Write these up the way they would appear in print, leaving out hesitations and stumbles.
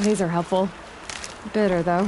These are helpful. Bitter, though.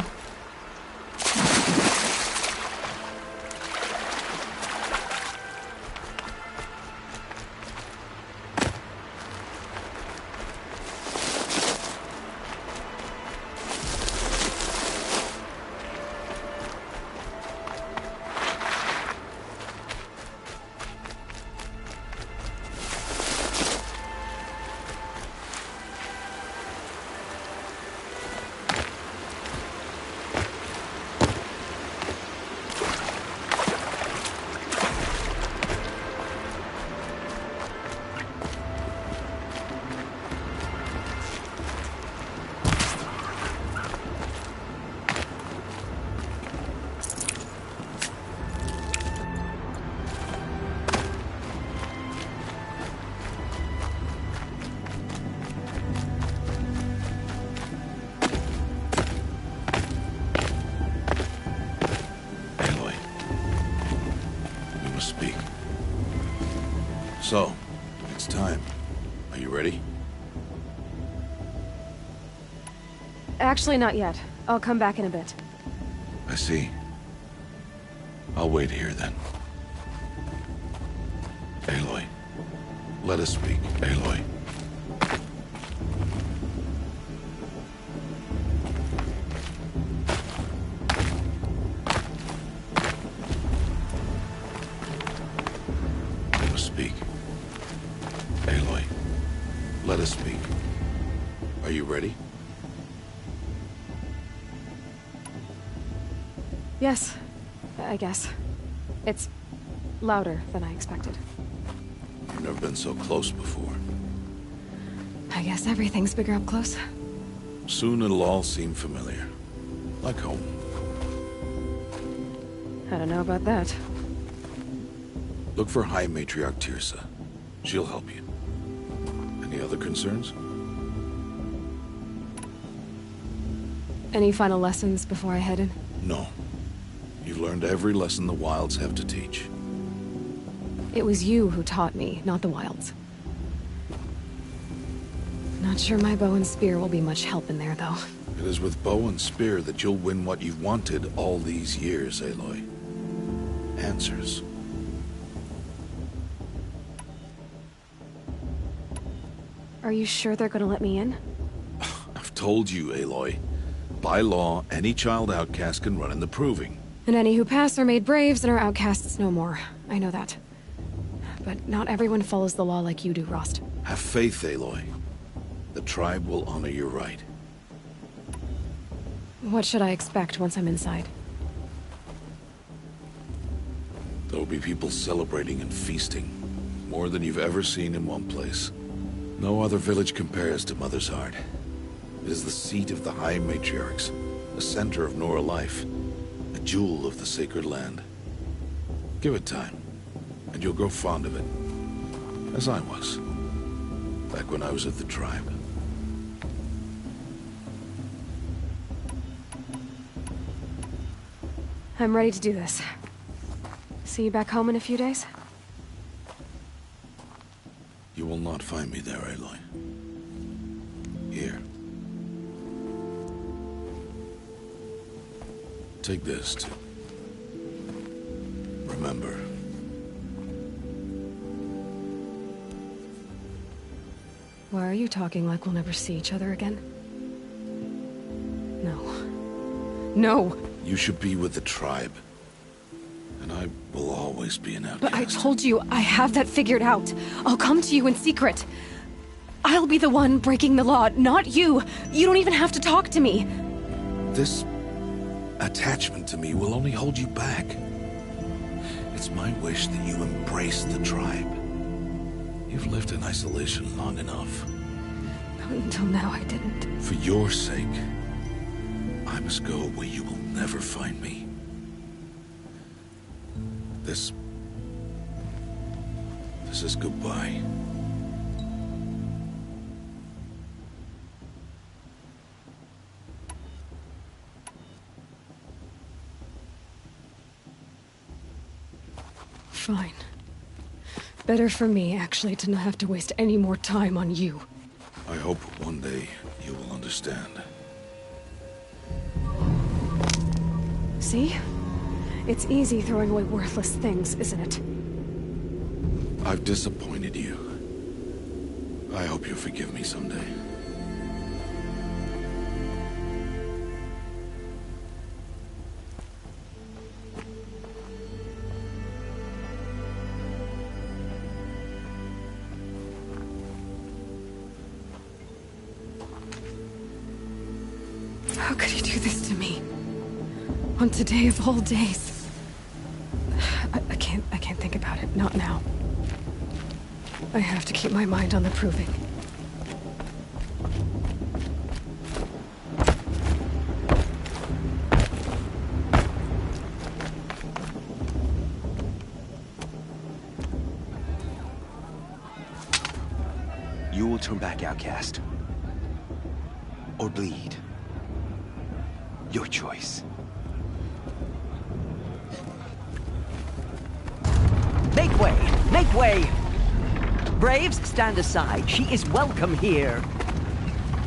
So, it's time. Are you ready? Actually, not yet. I'll come back in a bit. I see. I'll wait here then. Aloy, let us speak. Aloy. Let us speak. Aloy, let us speak. Are you ready? Yes, I guess. It's louder than I expected. You've never been so close before. I guess everything's bigger up close. Soon it'll all seem familiar. Like home. I don't know about that. Look for High Matriarch Tirsa. She'll help you. Any other concerns? Any final lessons before I head in? No. You've learned every lesson the Wilds have to teach. It was you who taught me, not the Wilds. Not sure my bow and spear will be much help in there, though. It is with bow and spear that you'll win what you've wanted all these years, Aloy. Answers. Are you sure they're gonna let me in? I've told you, Aloy. By law, any child outcast can run in the Proving. And any who pass are made braves and are outcasts no more. I know that. But not everyone follows the law like you do, Rost. Have faith, Aloy. The tribe will honor your right. What should I expect once I'm inside? There will be people celebrating and feasting. More than you've ever seen in one place. No other village compares to Mother's Heart. It is the seat of the High Matriarchs, the center of Nora life, a jewel of the sacred land. Give it time, and you'll grow fond of it. As I was, back when I was at the tribe. I'm ready to do this. See you back home in a few days? You will not find me there, Aloy. Here. Take this to remember. Why are you talking like we'll never see each other again? No. No! You should be with the tribe. And I will always be an outcast. But I told you, I have that figured out. I'll come to you in secret. I'll be the one breaking the law, not you. You don't even have to talk to me. This attachment to me will only hold you back. It's my wish that you embrace the tribe. You've lived in isolation long enough. Until now, I didn't. For your sake, I must go where you will never find me. This is goodbye. Fine. Better for me, actually, to not have to waste any more time on you. I hope one day you will understand. See? It's easy throwing away worthless things, isn't it? I've disappointed you. I hope you forgive me someday. How could he do this to me? On today of all days. I can't think about it. Not now. I have to keep my mind on the proving. You will turn back, outcast. Or bleed. Your choice. Make way! Make way! Braves, stand aside. She is welcome here.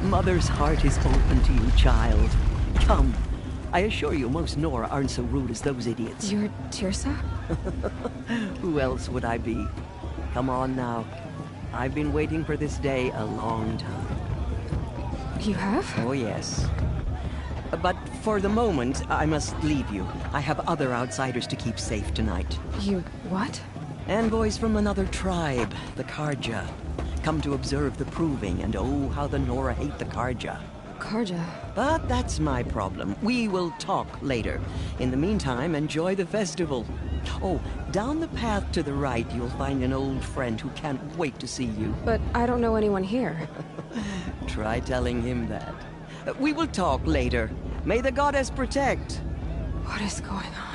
Mother's heart is open to you, child. Come. I assure you, most Nora aren't so rude as those idiots. You're Tirsa? Who else would I be? Come on now. I've been waiting for this day a long time. You have? Oh, yes. But for the moment, I must leave you. I have other outsiders to keep safe tonight. You what? Envoys from another tribe, the Karja. Come to observe the proving, and oh, how the Nora hate the Karja. Karja. But that's my problem. We will talk later. In the meantime, enjoy the festival. Oh, down the path to the right, you'll find an old friend who can't wait to see you. But I don't know anyone here. Try telling him that. We will talk later. May the goddess protect. What is going on?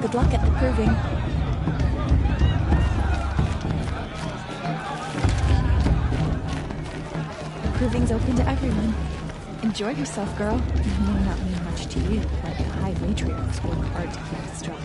Good luck at the proving. The proving's open to everyone. Enjoy yourself, girl. It may not mean much to you, but the High Matriarchs work hard to keep it strong.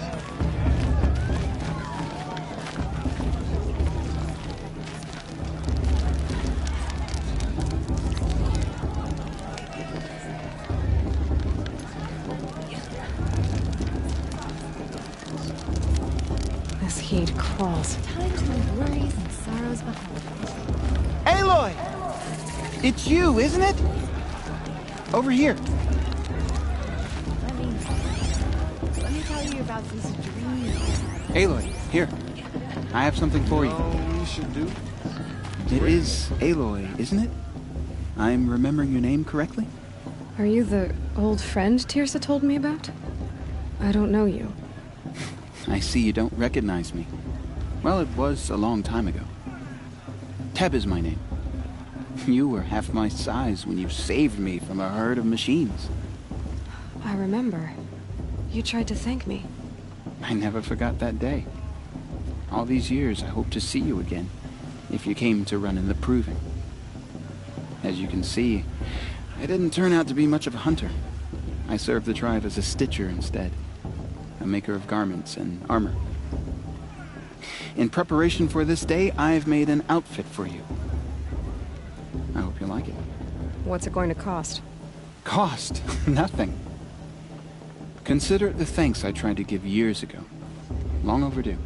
This heat crawls. Time to leave worries and sorrows behind. Aloy! It's you, isn't it? Over here. Let me tell you about these dreams. Aloy, here. I have something for you. All we should do? It is Aloy, isn't it? I'm remembering your name correctly? Are you the old friend Tirsa told me about? I don't know you. I see you don't recognize me. Well, it was a long time ago. Teb is my name. You were half my size when you saved me from a herd of machines. I remember. You tried to thank me. I never forgot that day. All these years, I hope to see you again, if you came to run in the proving. As you can see, I didn't turn out to be much of a hunter. I served the tribe as a stitcher instead, a maker of garments and armor. In preparation for this day, I've made an outfit for you. I hope you like it. What's it going to cost? Cost? Nothing. Consider it the thanks I tried to give years ago. Long overdue.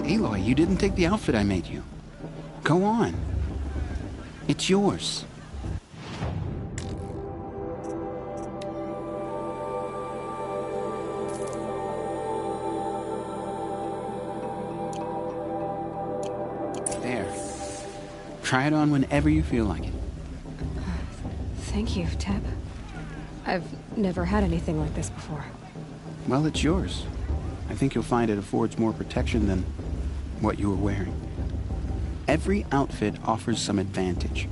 Aloy, you didn't take the outfit I made you. Go on. It's yours. There. Try it on whenever you feel like it. Thank you, Teb. I've never had anything like this before. Well, it's yours. I think you'll find it affords more protection than what you were wearing. Every outfit offers some advantage.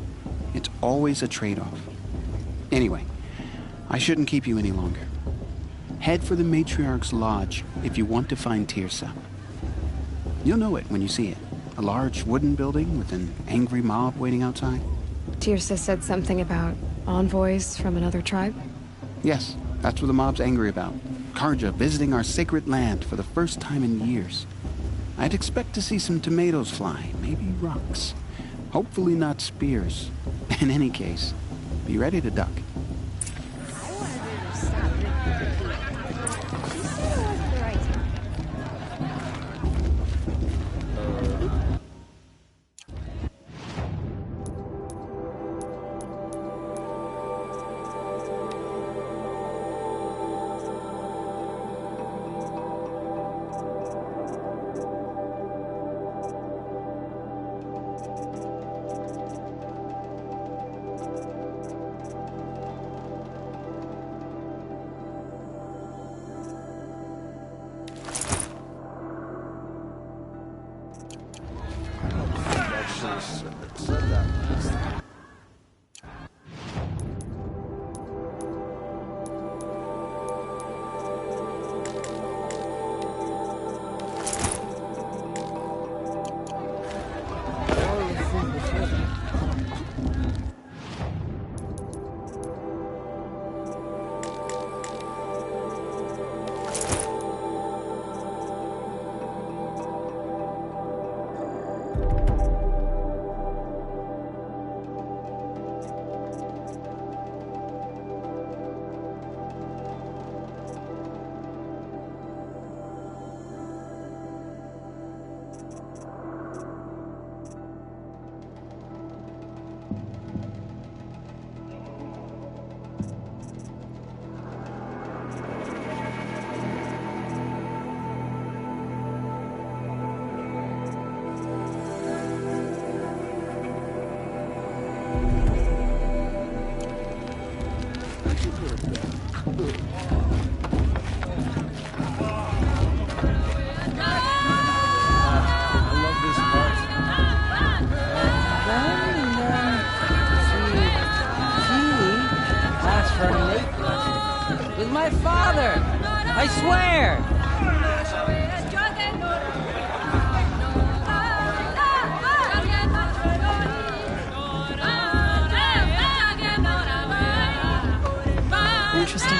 It's always a trade-off. Anyway, I shouldn't keep you any longer. Head for the Matriarch's Lodge if you want to find Tirsa. You'll know it when you see it. A large wooden building with an angry mob waiting outside. Tirsa said something about envoys from another tribe? Yes, that's what the mob's angry about. Karja visiting our sacred land for the first time in years. I'd expect to see some tomatoes fly, maybe rocks. Hopefully not spears. In any case, be ready to duck. With my father! I swear! Interesting.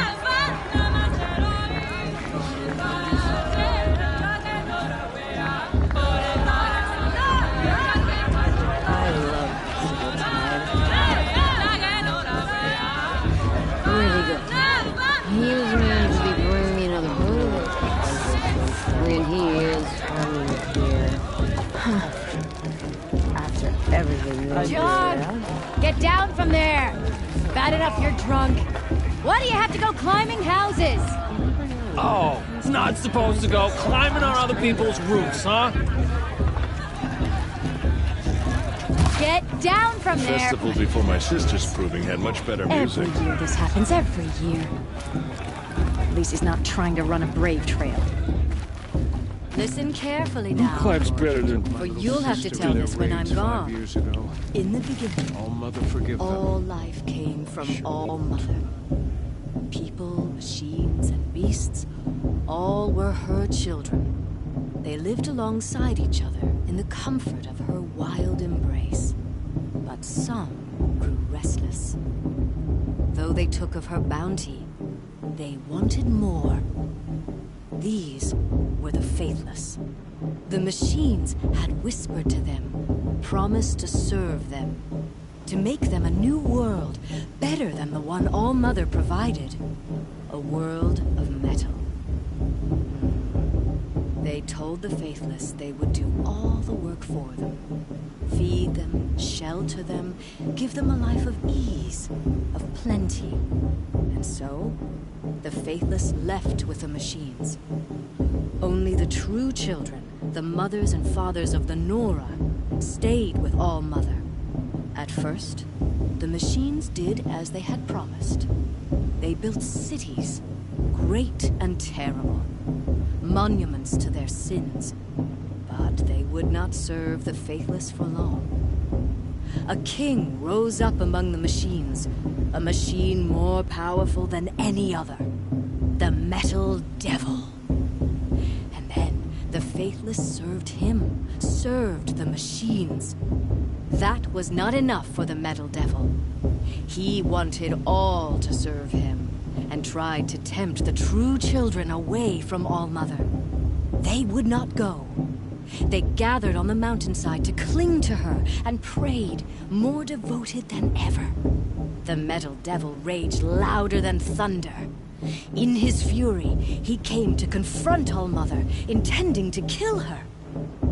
Really good. He was meant to be bringing me another book. And he is finally here. After everything they John! Get down from there! Bad enough you're drunk. Why do you have to go climbing houses? Oh, it's not supposed to go climbing on other people's roofs, huh? Get down from there! Festival before my sister's proving had much better music. Every year this happens, every year. At least he's not trying to run a brave trail. Listen carefully now. Climbs better than For you'll have to tell this when I'm gone. Years ago. In the beginning, All Mother forgive them. all life came from All Mother. People, machines, and beasts, all were her children. They lived alongside each other in the comfort of her wild embrace. But some grew restless. Though they took of her bounty, they wanted more. These were the faithless. The machines had whispered to them, promised to serve them, to make them a new world, better than the one All Mother provided. A world of metal. They told the faithless they would do all the work for them. Feed them, shelter them, give them a life of ease, of plenty. And so, the faithless left with the machines. Only the true children, the mothers and fathers of the Nora, stayed with All Mother. At first, the machines did as they had promised. They built cities, great and terrible, monuments to their sins. But they would not serve the faithless for long. A king rose up among the machines, a machine more powerful than any other, the Metal Devil. And then the faithless served him, served the machines. That was not enough for the Metal Devil. He wanted all to serve him, and tried to tempt the true children away from All Mother. They would not go. They gathered on the mountainside to cling to her and prayed, more devoted than ever. The Metal Devil raged louder than thunder. In his fury, he came to confront All Mother, intending to kill her.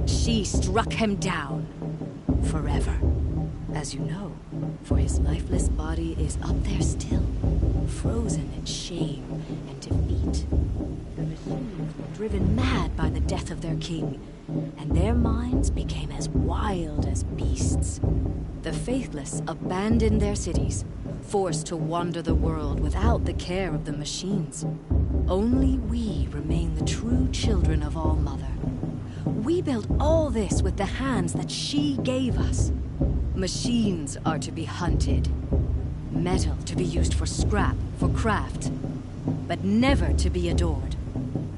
She struck him down. Forever. As you know, for his lifeless body is up there still, frozen in shame and defeat. The machines were driven mad by the death of their king, and their minds became as wild as beasts. The faithless abandoned their cities, forced to wander the world without the care of the machines. Only we remain the true children of All Mother. We built all this with the hands that she gave us. Machines are to be hunted. Metal to be used for scrap, for craft. But never to be adored.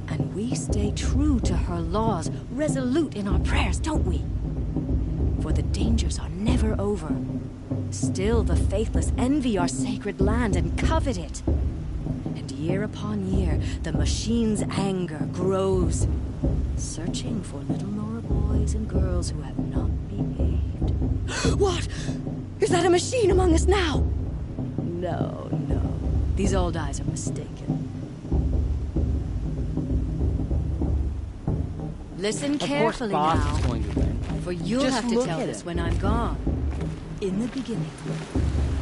And we stay true to her laws, resolute in our prayers, don't we? For the dangers are never over. Still the faithless envy our sacred land and covet it. And year upon year, the machine's anger grows, searching for little Nora boys and girls who have not behaved. What? Is that a machine among us now? No, no. These old eyes are mistaken. Listen carefully now, for you'll have to tell this when I'm gone. In the beginning,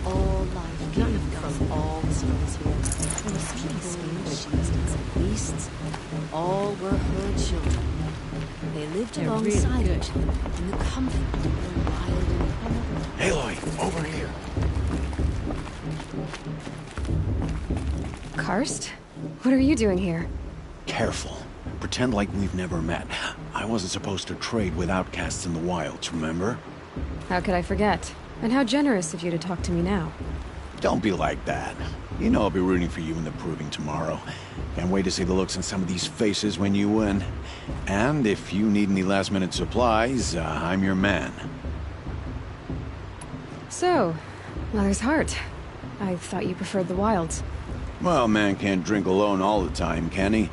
all life came from all the souls here. Machines and beasts, all were her children. They lived alongside each other in the comfort of their wild and... Aloy, over here. Karst? What are you doing here? Careful. Pretend like we've never met. I wasn't supposed to trade with outcasts in the wilds, remember? How could I forget? And how generous of you to talk to me now. Don't be like that. You know I'll be rooting for you in the proving tomorrow. Can't wait to see the looks on some of these faces when you win. And if you need any last-minute supplies, I'm your man. So, Mother's Heart. I thought you preferred the wilds. Well, man can't drink alone all the time, can he?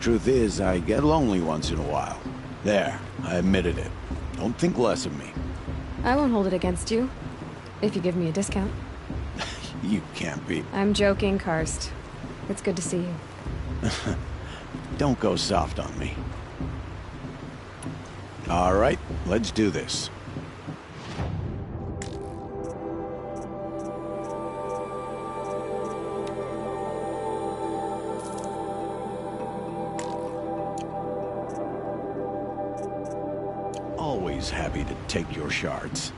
Truth is, I get lonely once in a while. There, I admitted it. Don't think less of me. I won't hold it against you, if you give me a discount. You can't be... I'm joking, Karst. It's good to see you. Don't go soft on me. All right, let's do this. Always happy to take your shards.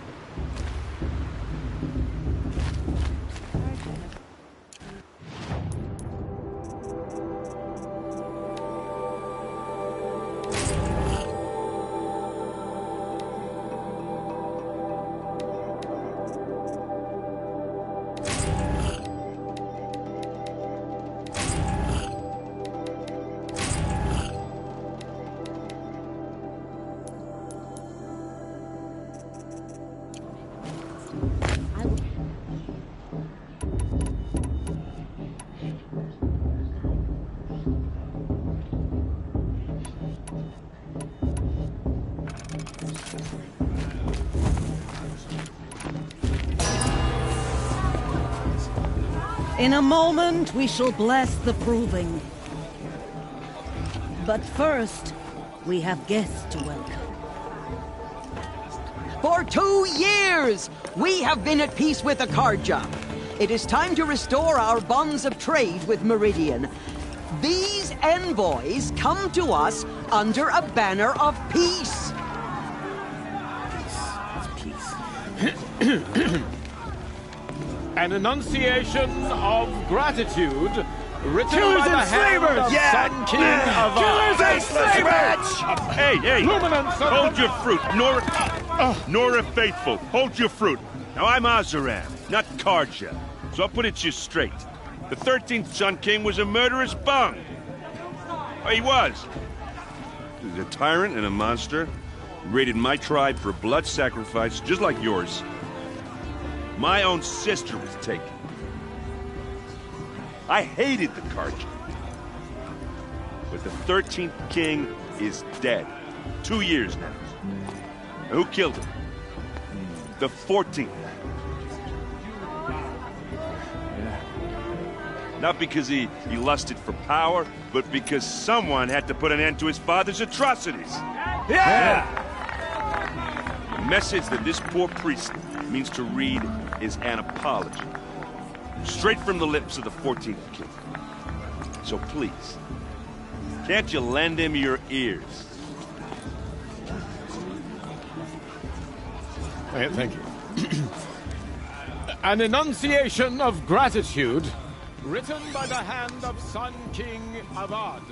In a moment, we shall bless the proving. But first, We have guests to welcome. For 2 years, we have been at peace with Akarja. It is time to restore our bonds of trade with Meridian. These envoys come to us under a banner of peace. An enunciation of gratitude written Killers by the and hand slavers! of Yeah! Sun King of Killers and slavers! Hey! Luminance of Hold the- your fruit, Nora Faithful, hold your fruit. Now I'm Azaram, not Karja, so I'll put it to you straight. The 13th Sun King was a murderous bung. Oh, he was. He was a tyrant and a monster. Raided my tribe for blood sacrifice, just like yours. My own sister was taken. I hated the Karja. But the 13th king is dead. 2 years now. And who killed him? The 14th. Not because he lusted for power, but because someone had to put an end to his father's atrocities. Yeah! The message that this poor priest means to read is an apology. Straight from the lips of the 14th king. So please, can't you lend him your ears? Thank you. An enunciation of gratitude written by the hand of Sun King Avad,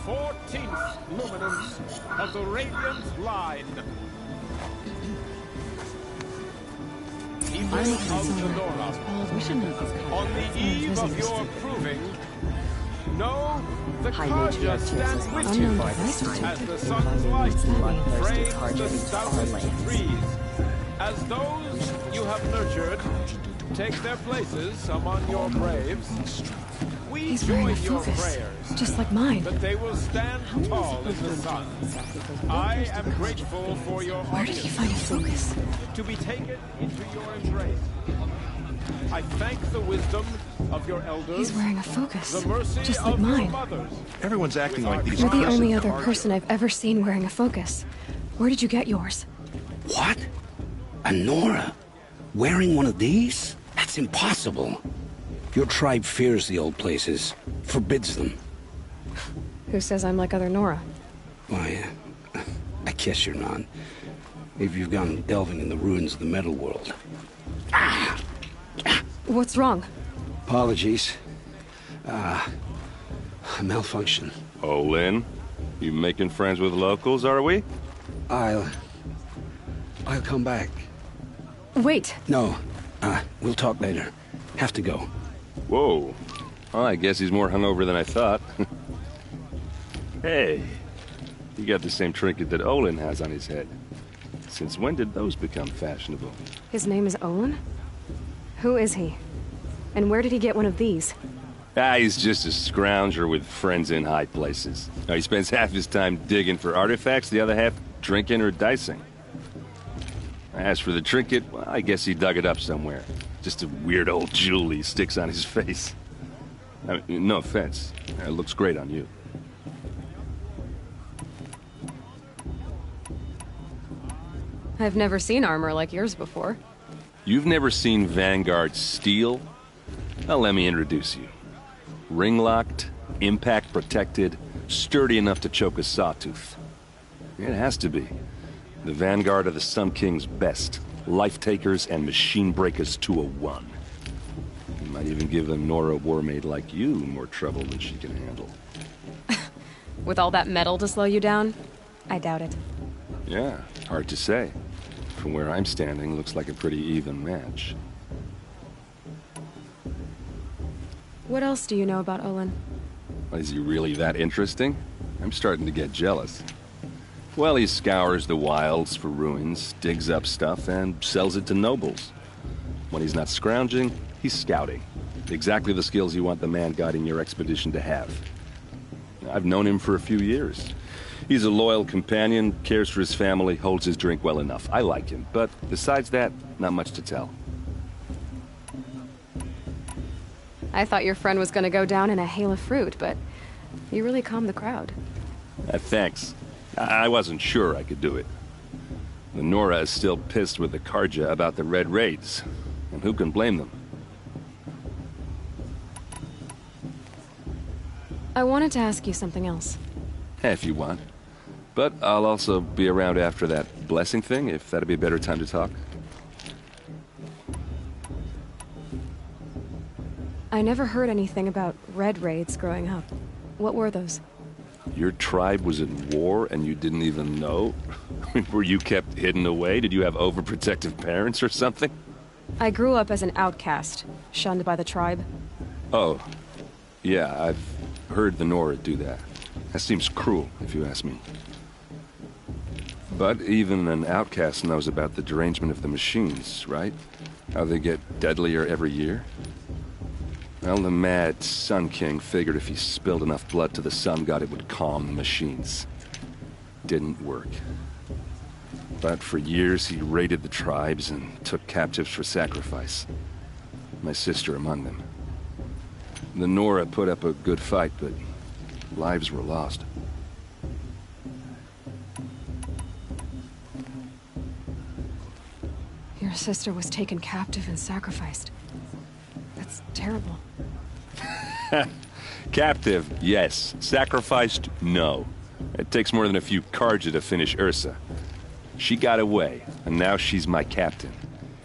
14th luminance of the Radiant Line. People of the Nora, on the eve of your proving, know the Karja stands with you as the sun's light frames the stoutest trees, as those you have nurtured take their places among your braves. We He's wearing a join your focus, prayers just like mine. that they will stand tall in the sun. I am grateful for your Where did he find a focus? to be taken into your embrace. I thank the wisdom of your elders. He's wearing a focus, the mercy just of like your mine. mothers. Everyone's acting like these You're the cursed only other Karja. person I've ever seen wearing a focus. Where did you get yours? What? A Nora? Wearing one of these? That's impossible. Your tribe fears the old places, forbids them. Who says I'm like other Nora? Why, I guess you're not. If you've gone delving in the ruins of the metal world. What's wrong? Apologies. A malfunction. Oh, Lynn, you making friends with locals, are we? I'll come back. Wait. No, we'll talk later. Have to go. Whoa. Well, I guess he's more hungover than I thought. Hey, you got the same trinket that Olin has on his head. Since when did those become fashionable? His name is Olin? Who is he? And where did he get one of these? He's just a scrounger with friends in high places. He spends half his time digging for artifacts, the other half drinking or dicing. As for the trinket, well, I guess he dug it up somewhere. Just a weird old jewel he sticks on his face. I mean, no offense. It looks great on you. I've never seen armor like yours before. You've never seen Vanguard steel? Well, let me introduce you. Ring-locked, impact-protected, sturdy enough to choke a sawtooth. It has to be. The Vanguard of the Sun King's best. Life-takers and machine-breakers to a one. You might even give a Nora warmaid like you more trouble than she can handle. With all that metal to slow you down? I doubt it. Yeah, hard to say. From where I'm standing, looks like a pretty even match. What else do you know about Olin? Is he really that interesting? I'm starting to get jealous. Well, he scours the wilds for ruins, digs up stuff, and sells it to nobles. When he's not scrounging, he's scouting. Exactly the skills you want the man guiding your expedition to have. I've known him for a few years. He's a loyal companion, cares for his family, holds his drink well enough. I like him, but besides that, not much to tell. I thought your friend was gonna go down in a hail of fruit, but you really calmed the crowd. Thanks. I wasn't sure I could do it. The Nora is still pissed with the Karja about the Red Raids, and who can blame them? I wanted to ask you something else. If you want. But I'll also be around after that blessing thing, if that'd be a better time to talk. I never heard anything about Red Raids growing up. What were those? Your tribe was in war and you didn't even know? Were you kept hidden away? Did you have overprotective parents or something? I grew up as an outcast, shunned by the tribe. Oh, yeah, I've heard the Nora do that. That seems cruel, if you ask me. But even an outcast knows about the derangement of the machines, right? How they get deadlier every year? Well, the mad Sun King figured if he spilled enough blood to the Sun God, it would calm the machines. Didn't work. But for years, he raided the tribes and took captives for sacrifice. My sister among them. The Nora put up a good fight, but lives were lost. Your sister was taken captive and sacrificed. That's terrible. Captive, yes. Sacrificed, no. It takes more than a few Karja to finish Ursa. She got away, and now she's my captain.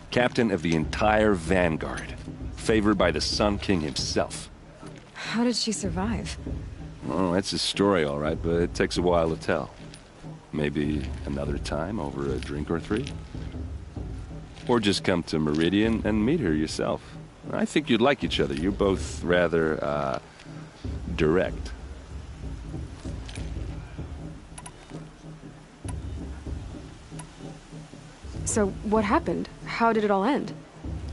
Captain of the entire Vanguard. Favored by the Sun King himself. How did she survive? Oh, that's a story, all right, but it takes a while to tell. Maybe another time over a drink or three? Or just come to Meridian and meet her yourself. I think you'd like each other. You're both rather, direct. So, what happened? How did it all end?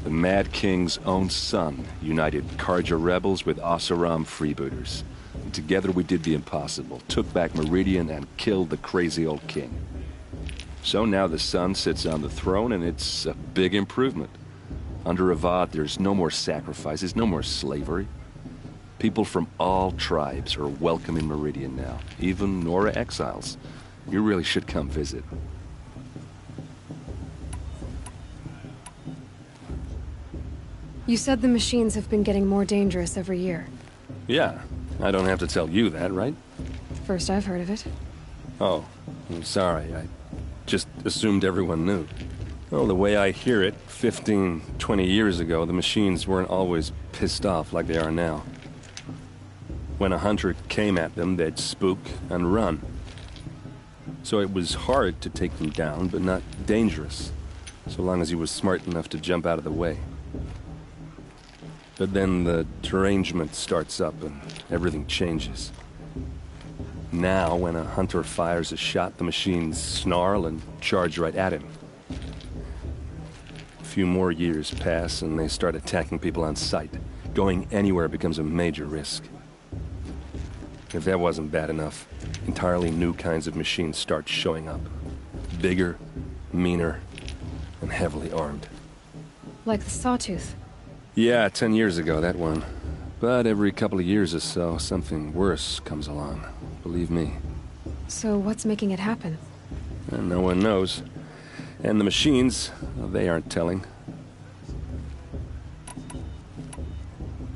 The Mad King's own son united Karja rebels with Oseram freebooters. And together we did the impossible, took back Meridian and killed the crazy old king. So now the son sits on the throne and it's a big improvement. Under Avad, there's no more sacrifices, no more slavery. People from all tribes are welcome in Meridian now, even Nora exiles. You really should come visit. You said the machines have been getting more dangerous every year. Yeah, I don't have to tell you that, right? First I've heard of it. Oh, I'm sorry. I just assumed everyone knew. Well, the way I hear it, 15, 20 years ago, the machines weren't always pissed off like they are now. When a hunter came at them, they'd spook and run. So it was hard to take them down, but not dangerous, so long as he was smart enough to jump out of the way. But then the derangement starts up and everything changes. Now, when a hunter fires a shot, the machines snarl and charge right at him. A few more years pass and they start attacking people on sight. Going anywhere becomes a major risk. If that wasn't bad enough, entirely new kinds of machines start showing up. Bigger, meaner, and heavily armed. Like the Sawtooth. Yeah, 10 years ago, that one. But every couple of years or so, something worse comes along. Believe me. So what's making it happen? And no one knows. And the machines, well, they aren't telling.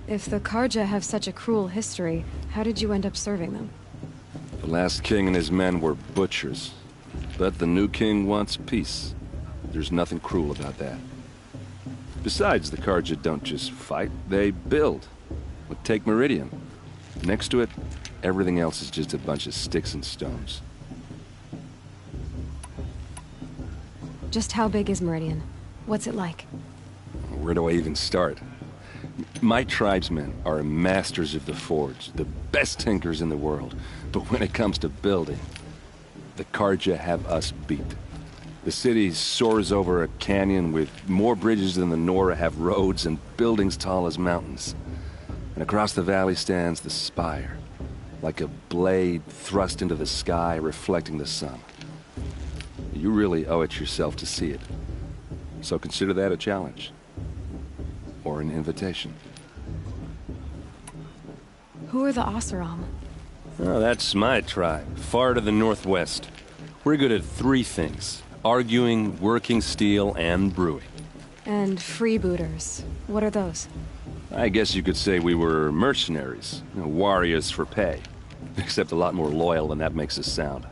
If the Karja have such a cruel history, how did you end up serving them? The last king and his men were butchers. But the new king wants peace. There's nothing cruel about that. Besides, the Karja don't just fight, they build. But take Meridian. Next to it, everything else is just a bunch of sticks and stones. Just how big is Meridian? What's it like? Where do I even start? My tribesmen are masters of the forge, the best tinkers in the world. But when it comes to building, the Karja have us beat. The city soars over a canyon with more bridges than the Nora have roads and buildings tall as mountains. And across the valley stands the spire, like a blade thrust into the sky reflecting the sun. You really owe it yourself to see it. So consider that a challenge. Or an invitation. Who are the Oseram? Oh, that's my tribe, far to the northwest. We're good at three things: arguing, working steel, and brewing. And freebooters. What are those? I guess you could say we were mercenaries, warriors for pay. Except a lot more loyal than that makes us sound.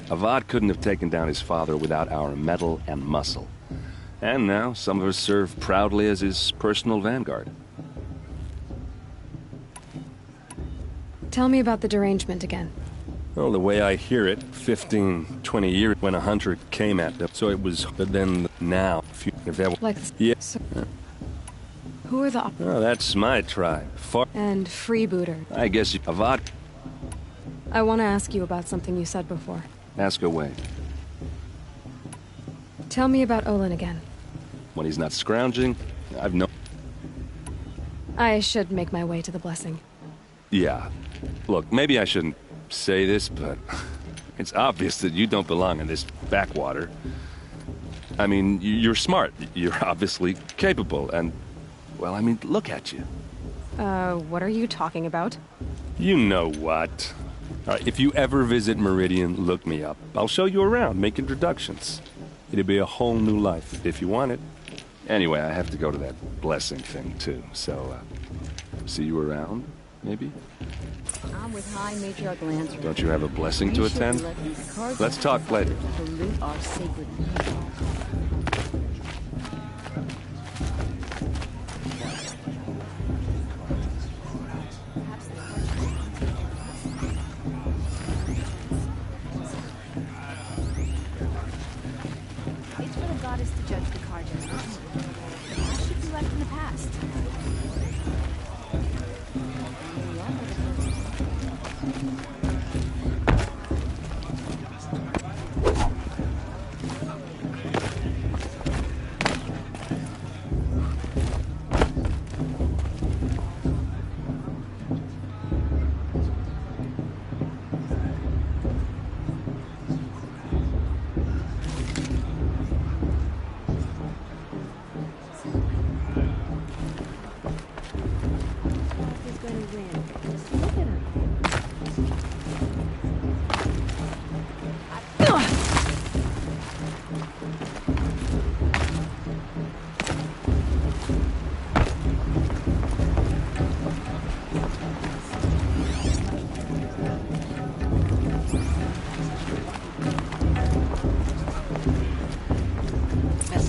Avad couldn't have taken down his father without our metal and muscle. And now some of us serve proudly as his personal vanguard. Tell me about the derangement again. Well, the way I hear it, 15, 20 years when a hunter came at them. So it was, but then now, if that was... Like... Yeah. So, who are the... Oh, that's my tribe. And freebooter. I guess Avad... I want to ask you about something you said before. Ask away. Tell me about Olin again. When he's not scrounging, I've no... I should make my way to the blessing. Yeah. Look, maybe I shouldn't say this, but it's obvious that you don't belong in this backwater. I mean, you're smart. You're obviously capable, and... Well, I mean, look at you. What are you talking about? You know what. All right, if you ever visit Meridian, look me up. I'll show you around, make introductions. It'll be a whole new life, if you want it. Anyway, I have to go to that blessing thing, too, so, see you around, maybe? I'm with High Matriarch Lancer. Don't you have a blessing to attend? Let's talk later. Pollute our sacred... It's for the goddess to judge the Carja. That should be left in the past.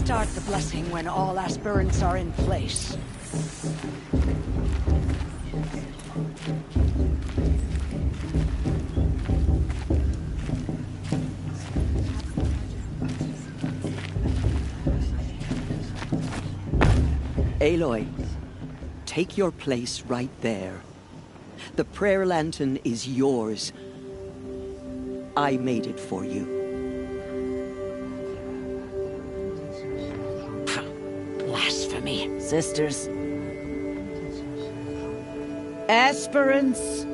Start the blessing when all aspirants are in place. Aloy, take your place right there. The prayer lantern is yours. I made it for you. Blasphemy. Sisters. Aspirants,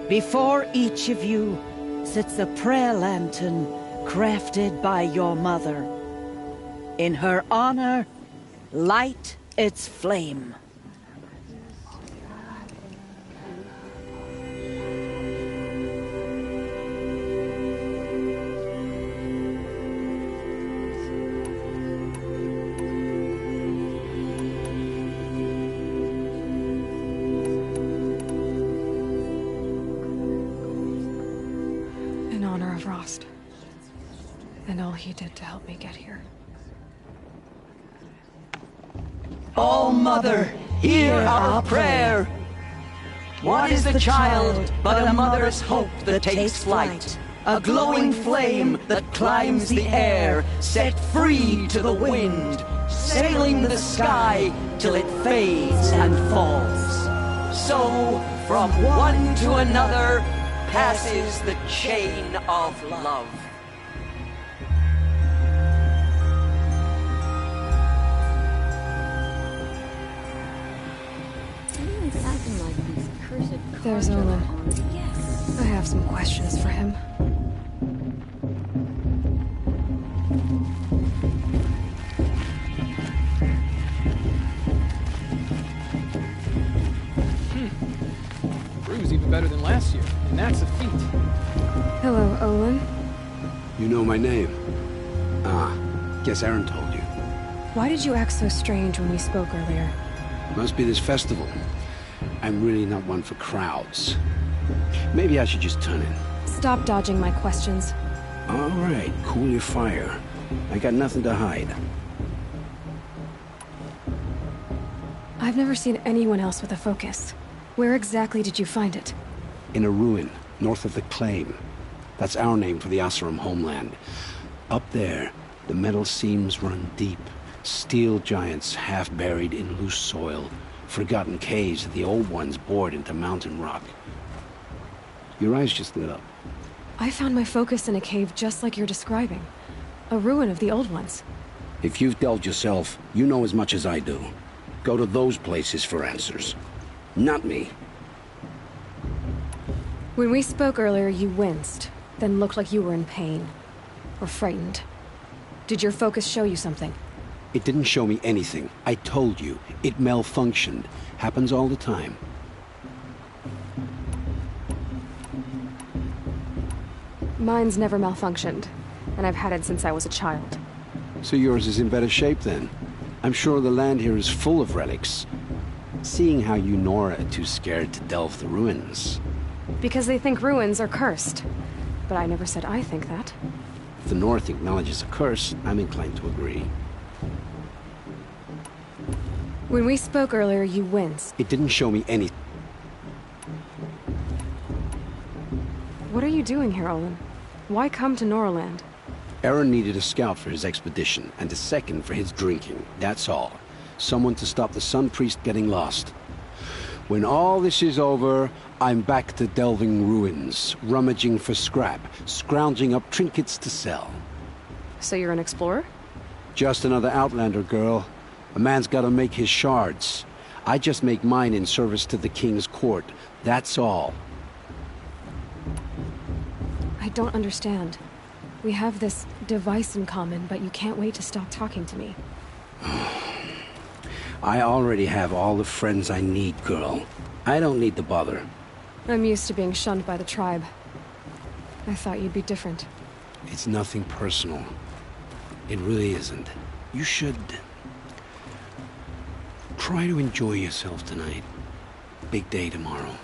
before each of you sits a prayer lantern crafted by your mother. In her honor, light its flame. In honor of Rost. And all he did to help me get here. All Mother, hear our prayer. What is the child but a mother's hope that takes flight? A glowing flame that climbs the air, set free to the wind, sailing the sky till it fades and falls. So, from one to another, passes the chain of love. There's Olin. I have some questions for him. Brew's even better than last year. And that's a feat. Hello, Olin. You know my name? Ah, guess Aaron told you. Why did you act so strange when we spoke earlier? Must be this festival. I'm really not one for crowds. Maybe I should just turn in. Stop dodging my questions. All right, cool your fire. I got nothing to hide. I've never seen anyone else with a focus. Where exactly did you find it? In a ruin, north of the Claim. That's our name for the Oseram homeland. Up there, the metal seams run deep. Steel giants half buried in loose soil. Forgotten caves that the old ones bored into mountain rock. Your eyes just lit up. I found my focus in a cave just like you're describing. A ruin of the old ones. If you've delved yourself, you know as much as I do. Go to those places for answers. Not me. When we spoke earlier, you winced, then looked like you were in pain. Or frightened. Did your focus show you something? It didn't show me anything. I told you. It malfunctioned. Happens all the time. Mine's never malfunctioned, and I've had it since I was a child. So yours is in better shape then. I'm sure the land here is full of relics. Seeing how you Nora are too scared to delve the ruins. Because they think ruins are cursed. But I never said I think that. If the North acknowledges a curse, I'm inclined to agree. When we spoke earlier, you winced. It didn't show me any... What are you doing here, Olin? Why come to Noraland? Aaron needed a scout for his expedition, and a second for his drinking. That's all. Someone to stop the Sun Priest getting lost. When all this is over, I'm back to delving ruins, rummaging for scrap, scrounging up trinkets to sell. So you're an explorer? Just another Outlander, girl. A man's gotta make his shards. I just make mine in service to the King's court. That's all. I don't understand. We have this device in common, but you can't wait to stop talking to me. I already have all the friends I need, girl. I don't need the bother. I'm used to being shunned by the tribe. I thought you'd be different. It's nothing personal. It really isn't. You should... try to enjoy yourself tonight. Big day tomorrow.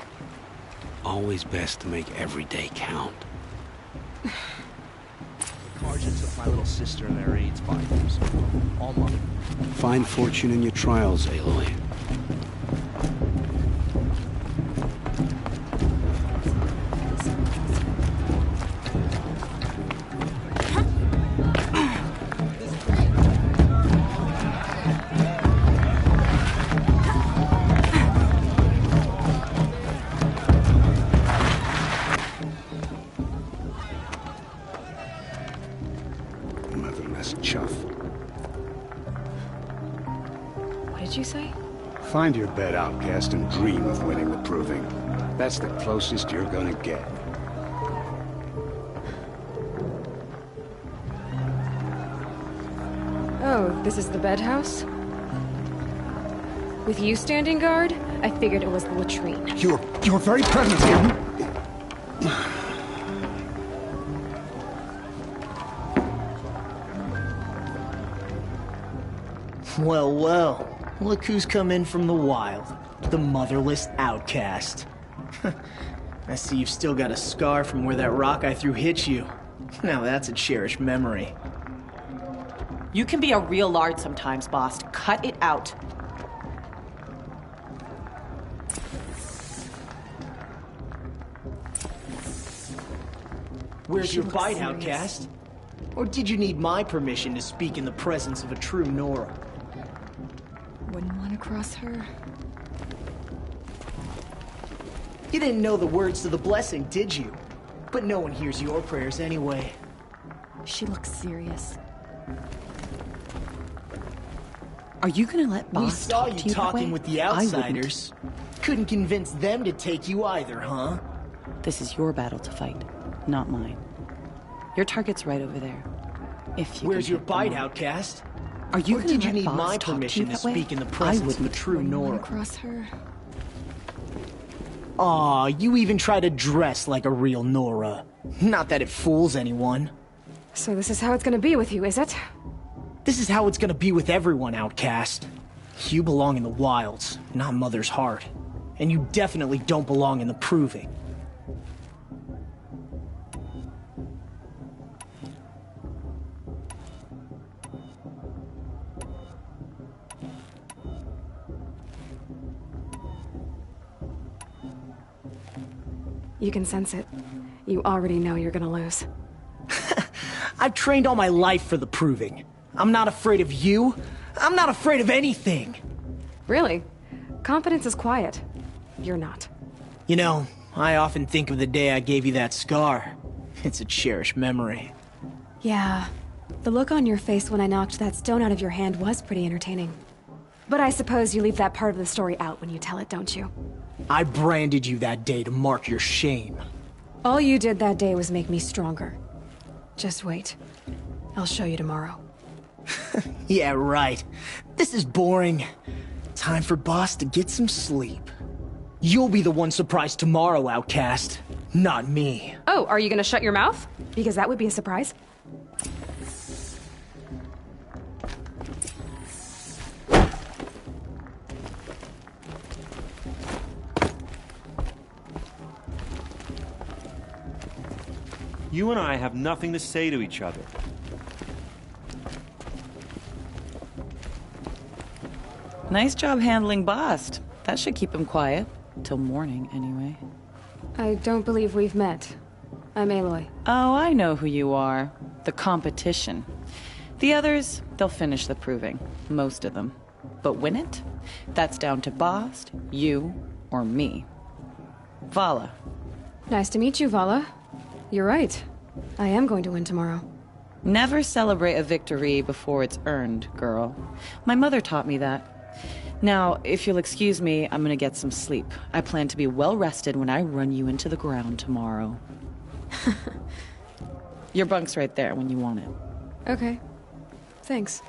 Always best to make every day count. Margin took my little sister and their aids 5 years ago. All mother. Find fortune in your trials, Aloy. What did you say? Find your bed, outcast, and dream of winning the proving. That's the closest you're gonna get. Oh, this is the bedhouse? With you standing guard, I figured it was the latrine. Your very presence here... Well, well. Look who's come in from the wild. The motherless outcast. I see you've still got a scar from where that rock I threw hit you. Now that's a cherished memory. You can be a real lard sometimes, boss. Cut it out. Where's your bite, outcast? Or did you need my permission to speak in the presence of a true Nora? Wouldn't want to cross her. You didn't know the words to the blessing, did you? But no one hears your prayers anyway. She looks serious. Are you gonna let boss We saw talk to you you talking that way? with the outsiders. Couldn't convince them to take you either, huh? This is your battle to fight, not mine. Your target's right over there. If you Where's can your hit them bite, all. outcast? Are you Or gonna did you let need boss my talk permission to to you that way? speak in the I presence of a wouldn't. true Wouldn't want Nora? to cross her. Aw, you even try to dress like a real Nora. Not that it fools anyone. So this is how it's gonna be with you, is it? This is how it's gonna be with everyone, Outcast. You belong in the wilds, not Mother's heart. And you definitely don't belong in the Proving. You can sense it. You already know you're gonna lose. I've trained all my life for the Proving. I'm not afraid of you. I'm not afraid of anything. Really? Confidence is quiet. You're not. You know, I often think of the day I gave you that scar. It's a cherished memory. Yeah. The look on your face when I knocked that stone out of your hand was pretty entertaining. But I suppose you leave that part of the story out when you tell it, don't you? I branded you that day to mark your shame. All you did that day was make me stronger. Just wait. I'll show you tomorrow. Yeah, right. This is boring. Time for Boss to get some sleep. You'll be the one surprised tomorrow, Outcast. Not me. Oh, are you gonna shut your mouth? Because that would be a surprise. You and I have nothing to say to each other. Nice job handling Bast. That should keep him quiet. Till morning, anyway. I don't believe we've met. I'm Aloy. Oh, I know who you are. The competition. The others, they'll finish the Proving. Most of them. But win it? That's down to Bast, you, or me. Vala. Nice to meet you, Vala. You're right. I am going to win tomorrow. Never celebrate a victory before it's earned, girl. My mother taught me that. Now, if you'll excuse me, I'm gonna get some sleep. I plan to be well rested when I run you into the ground tomorrow. Your bunk's right there when you want it. Okay. Thanks.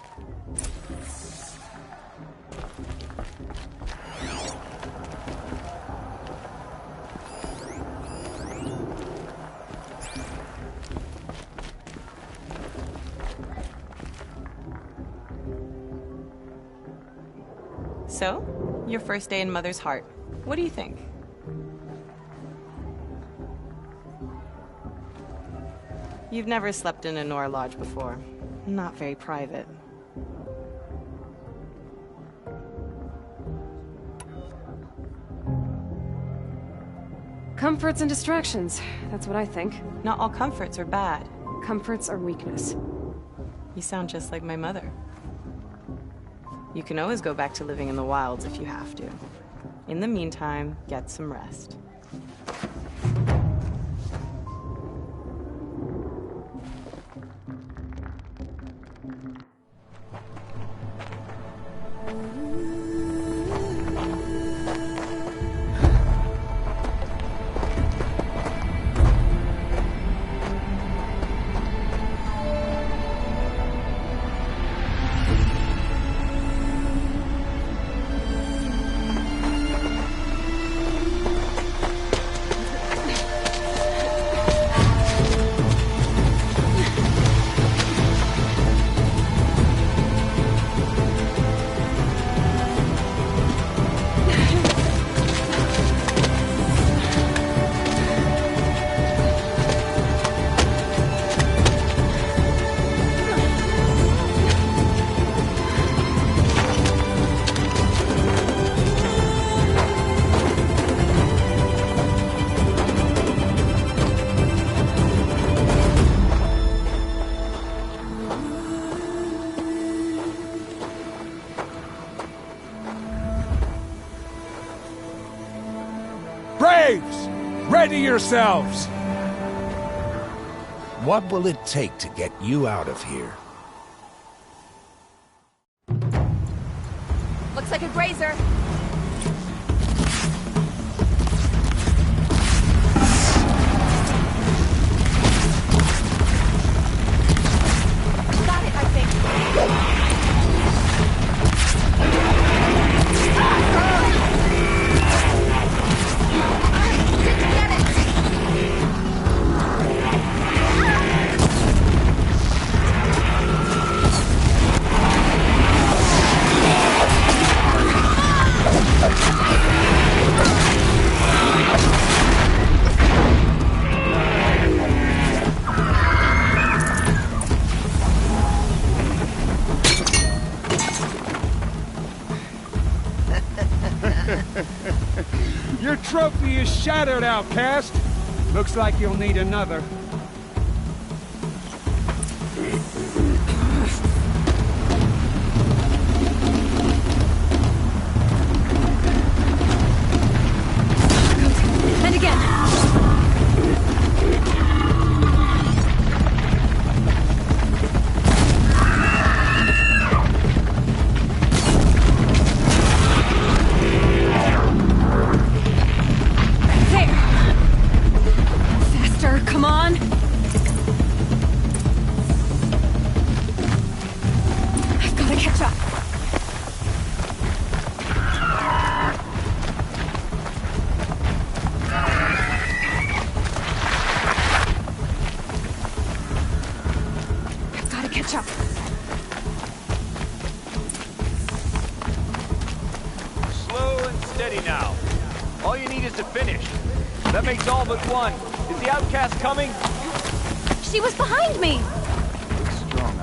So, your first day in Mother's heart. What do you think? You've never slept in a Nora lodge before. Not very private. Comforts and distractions. That's what I think. Not all comforts are bad. Comforts are weakness. You sound just like my mother. You can always go back to living in the wilds if you have to. In the meantime, get some rest. Braves! Ready yourselves! What will it take to get you out of here? Looks like a grazer. Got it, I think. trophy is shattered, outcast. Looks like you'll need another. And again. There. Faster, come on. I've got to catch up. Catch up. Slow and steady now. All you need is to finish. That makes all but one. Is the outcast coming? She was behind me. Looks strong.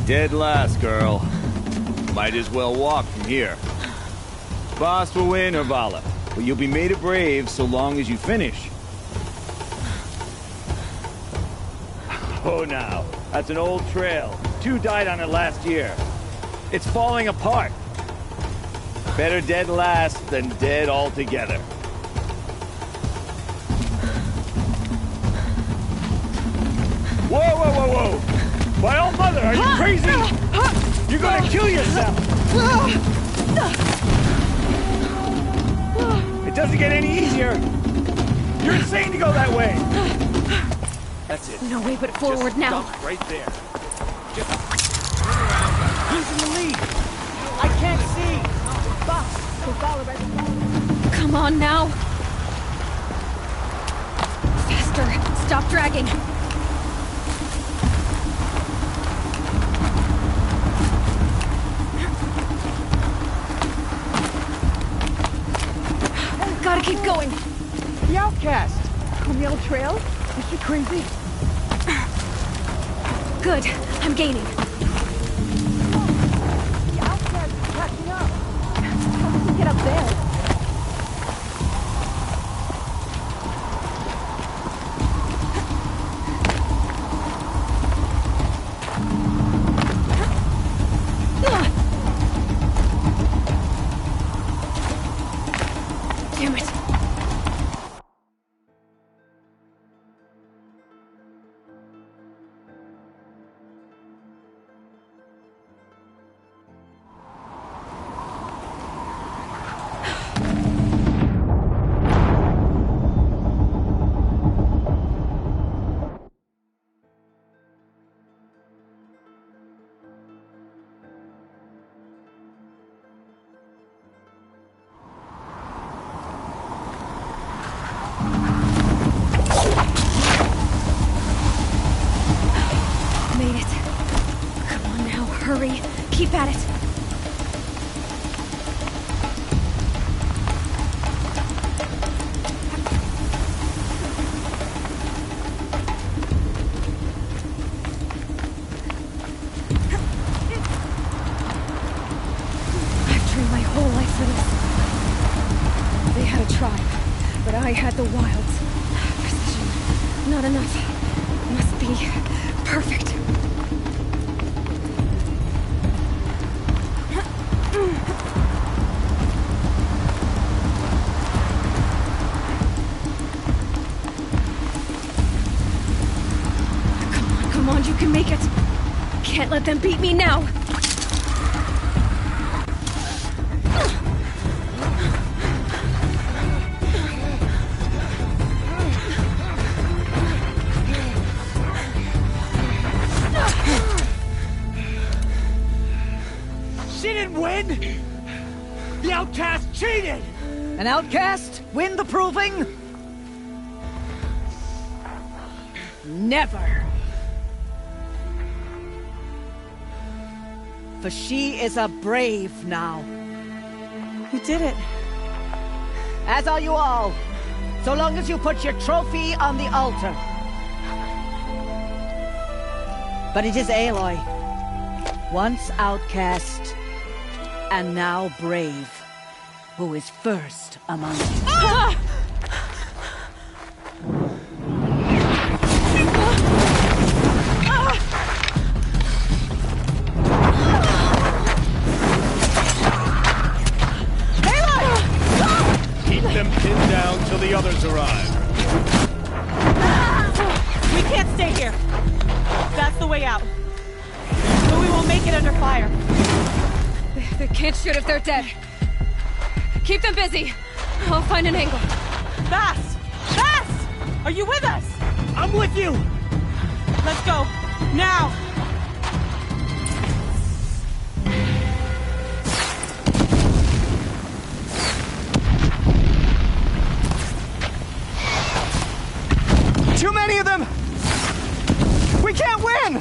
Dead last, girl. Might as well walk from here. Boss will win, Urvala, but you'll be made a brave so long as you finish. Oh, now, that's an old trail. 2 died on it last year. It's falling apart. Better dead last than dead altogether. Whoa, whoa, whoa, whoa! My old mother, are you crazy? You're gonna kill yourself! It doesn't get any easier! You're insane to go that way! That's it. No way but forward Just now. dump right there. Just Who's in the lead? I can't see. Boss, Come on now. Faster. Stop dragging. Gotta keep going. The outcast. On the old trail? Is she crazy? Good. I'm gaining. The outcast is catching up. How did we get up there? Damn it. Made it. Come on now, hurry. Keep at it. I've trained my whole life for this. They had a tribe, but I had the wilds. Precision. Not enough. Must be perfect. Come on, you can make it. Can't let them beat me now. She didn't win! The outcast cheated! An outcast? Win the proving? Never! For she is a brave now. You did it. As are you all. So long as you put your trophy on the altar. But it is Aloy, once outcast, and now brave, who is first among you. Ah! Keep them pinned down till the others arrive. We can't stay here. That's the way out. But we won't make it under fire. They can't shoot if they're dead. Keep them busy. I'll find an angle. Bass! Bass! Are you with us? I'm with you! Let's go. Now! Too many of them! We can't win!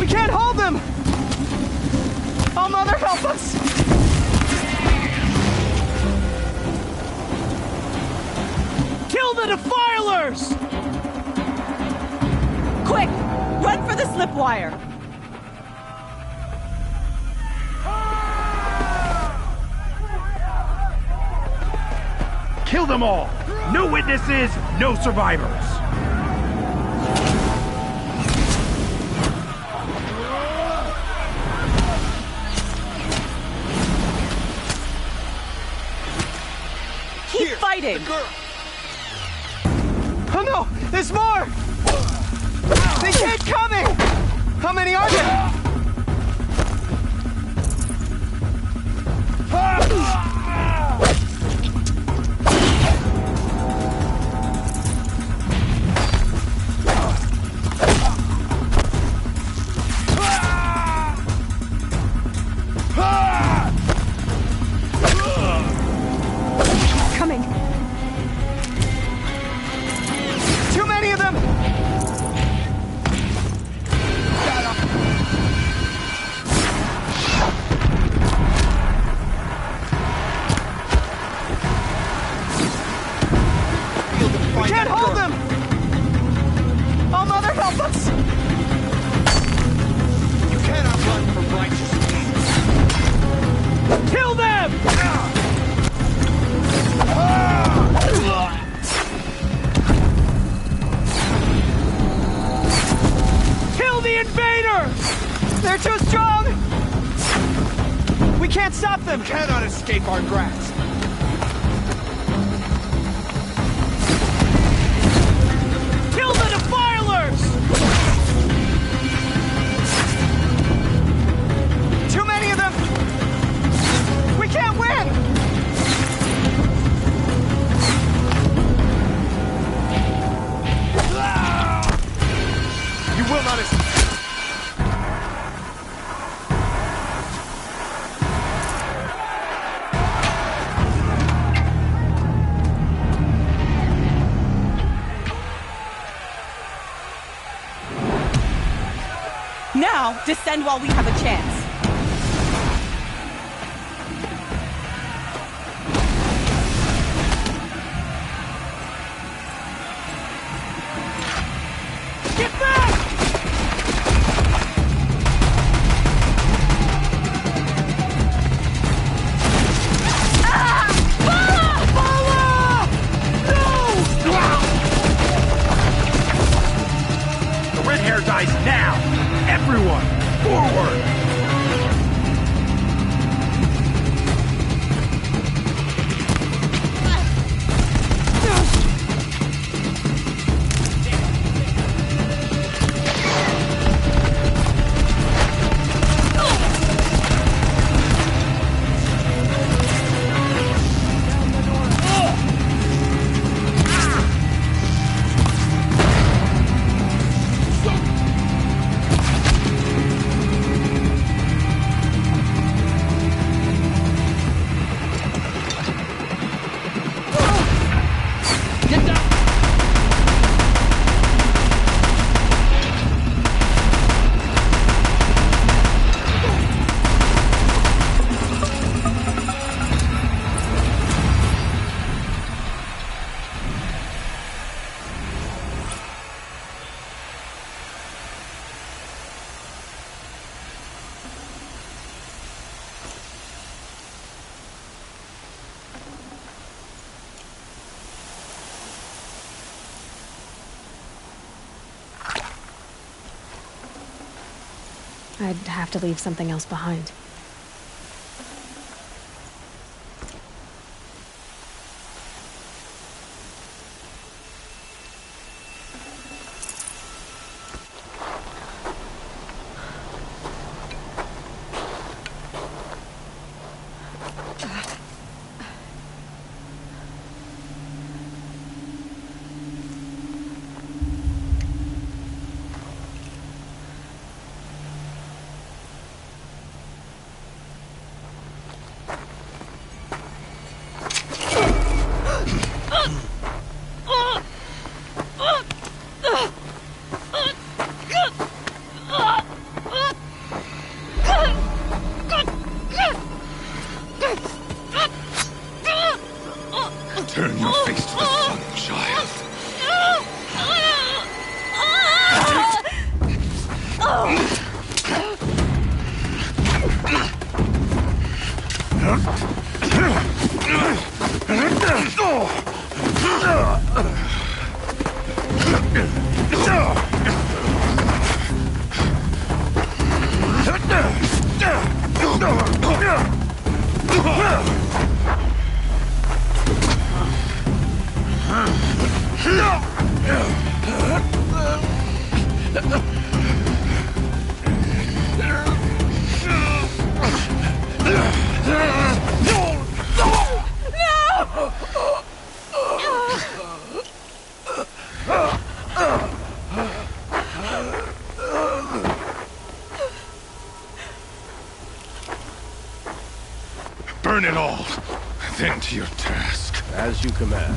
We can't hold them! Oh, Mother, help us! Kill the defilers! Quick! Run for the slip wire! Kill them all! No witnesses, no survivors! Keep fighting! Oh no! There's more! They keep coming! How many are there? Coming. Too many of them! We can't hold them! Oh, Mother, help us! You cannot run from righteous means. Kill them! Kill the invader! They're too strong! We can't stop them! Cannot escape our grasp. Kill the defilers! Too many of them! We can't win! You will not escape. Now, descend while we have a chance. Get back! The red hair dies now! Everyone, forward! I'd have to leave something else behind. Turn your face to the sun, child. Burn it all, then to your task. As you command.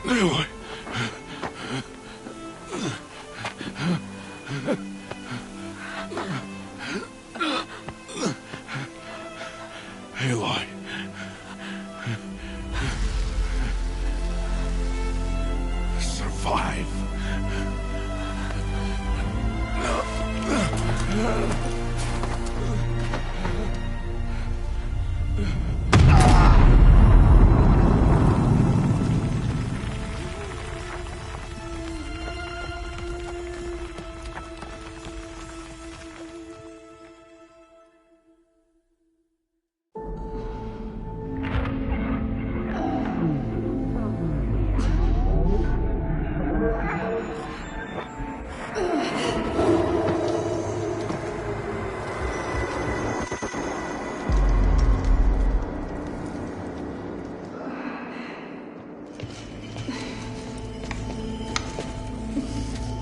Aloy. Aloy. Survive.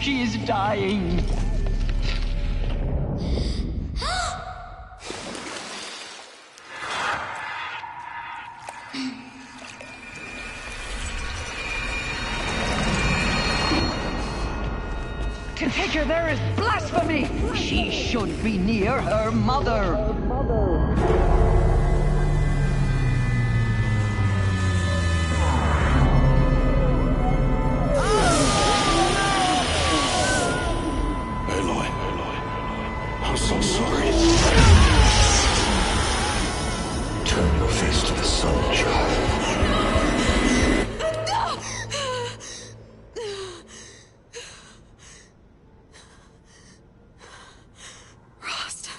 She is dying. To take her there is blasphemy. She should be near her mother. I'm so sorry. Turn your face to the sun, child. Rost.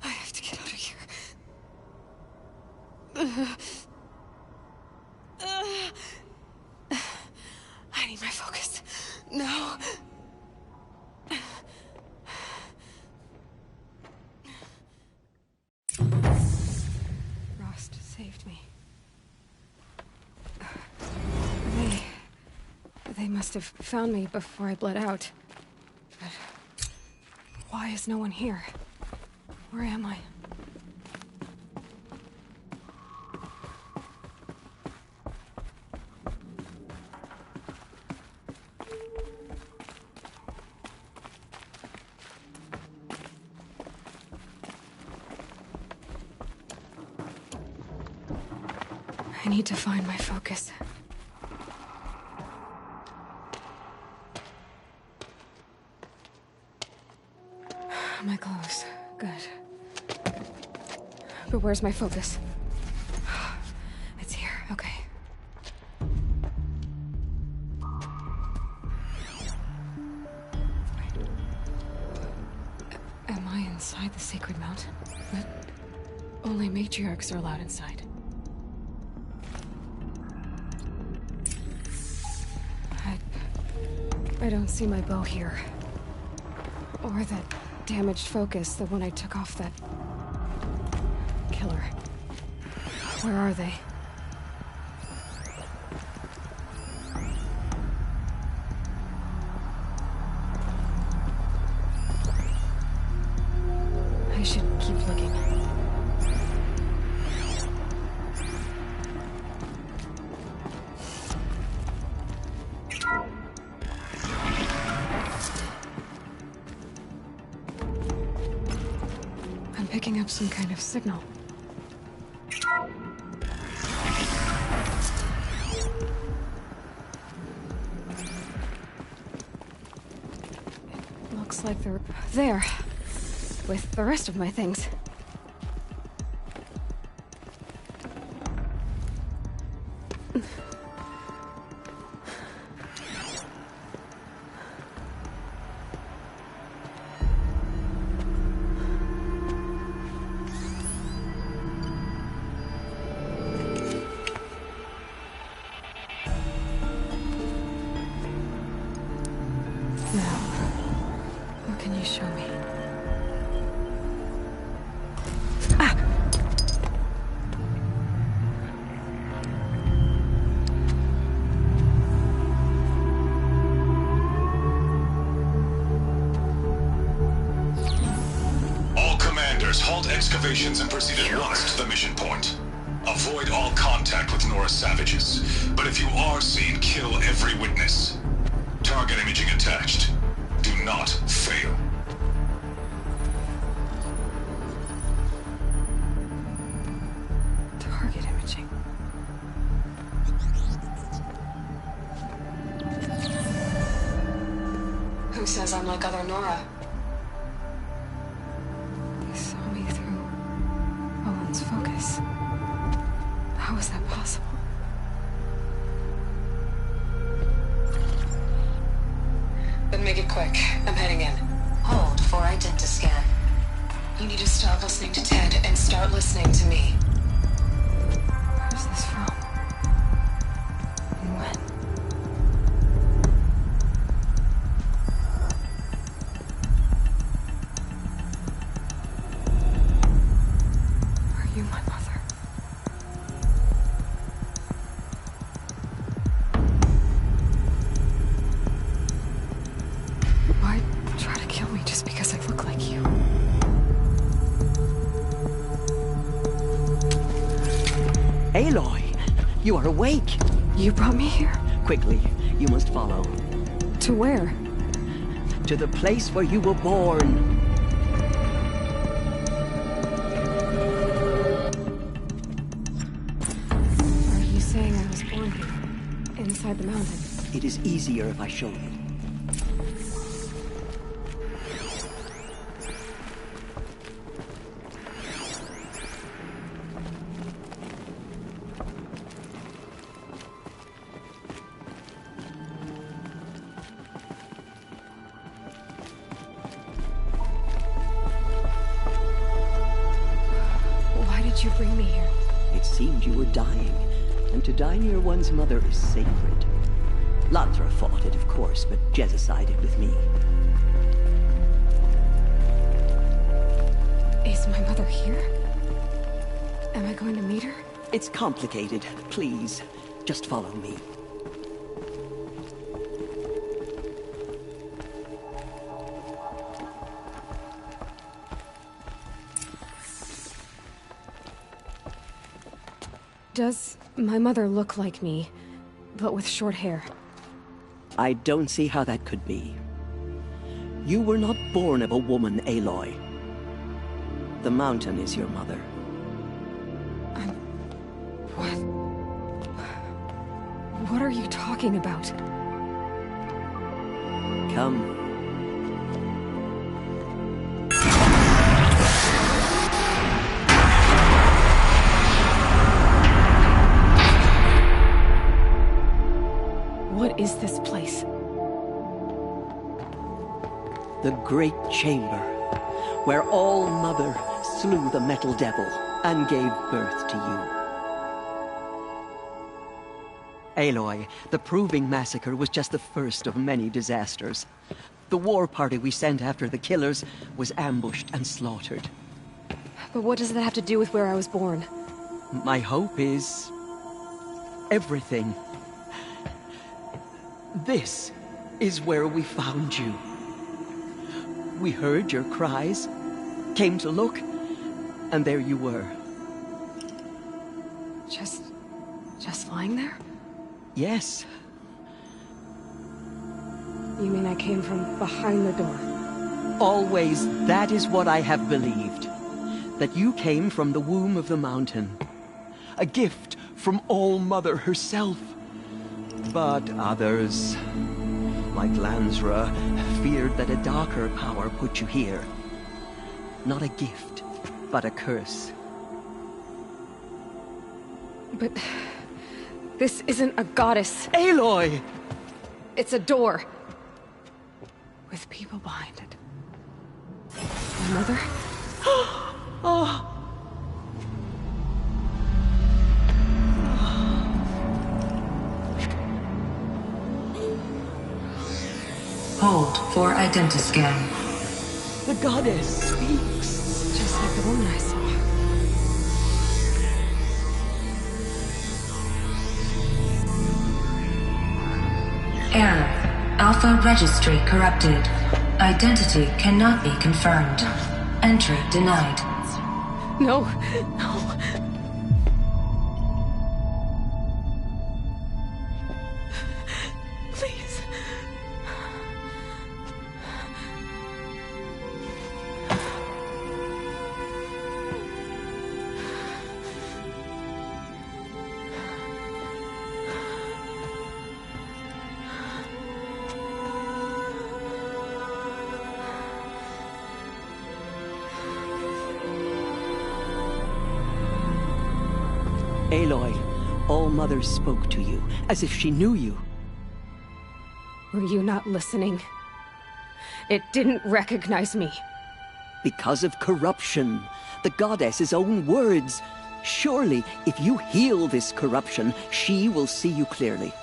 I have to get out of here. I need my focus. No. Rost saved me. They must have found me before I bled out. But Why is no one here? Where am I? I need to find my focus. My clothes. Good. But where's my focus? It's here. Okay. Am I inside the sacred mountain? But only matriarchs are allowed inside. I don't see my bow here. Or that damaged focus, the one I took off that killer. Where are they? I should keep looking. Picking up some kind of signal. It looks like they're there, with the rest of my things. Show me. All commanders, halt excavations and proceed at once to the mission point. Avoid all contact with Nora savages, but if you are seen, kill every witness. Target imaging attached. Do not fail. Target imaging. Who says I'm like other Nora? He saw me through Owen's focus. How is that possible? Then make it quick. I'm heading in. Hold for identiscan. You need to stop listening to Ted and start listening to me. Where's this from? And when? Are you my mother? Why try to kill me just because I look like you? Aloy, you are awake. You brought me here? Quickly, you must follow. To where? To the place where you were born. Are you saying I was born here? Inside the mountain? It is easier if I show you. Why did you bring me here? It seemed you were dying, and to die near one's mother is sacred. Lantra fought it, of course, but Jezza sided with me. Is my mother here? Am I going to meet her? It's complicated. Please, just follow me. Does my mother look like me, but with short hair? I don't see how that could be. You were not born of a woman, Aloy. The mountain is your mother. What are you talking about? Come. What is this place? The Great Chamber, where All-Mother slew the Metal Devil and gave birth to you. Aloy, the Proving Massacre was just the first of many disasters. The war party we sent after the killers was ambushed and slaughtered. But what does that have to do with where I was born? My hope is... everything. This is where we found you. We heard your cries, came to look, and there you were. Just lying there? Yes. You mean I came from behind the door? Always, that is what I have believed. That you came from the womb of the mountain. A gift from All-Mother herself. But others, like Lansra, feared that a darker power put you here. Not a gift, but a curse. But... this isn't a goddess. Aloy! It's a door. With people behind it. My mother? Oh! Hold for identiscan. The goddess speaks. Just like the woman I saw. Error. Alpha registry corrupted. Identity cannot be confirmed. Entry denied. No, no. Please. Aloy, All-Mother spoke to you, as if she knew you. Were you not listening? It didn't recognize me. Because of corruption. The goddess's own words. Surely, if you heal this corruption, she will see you clearly.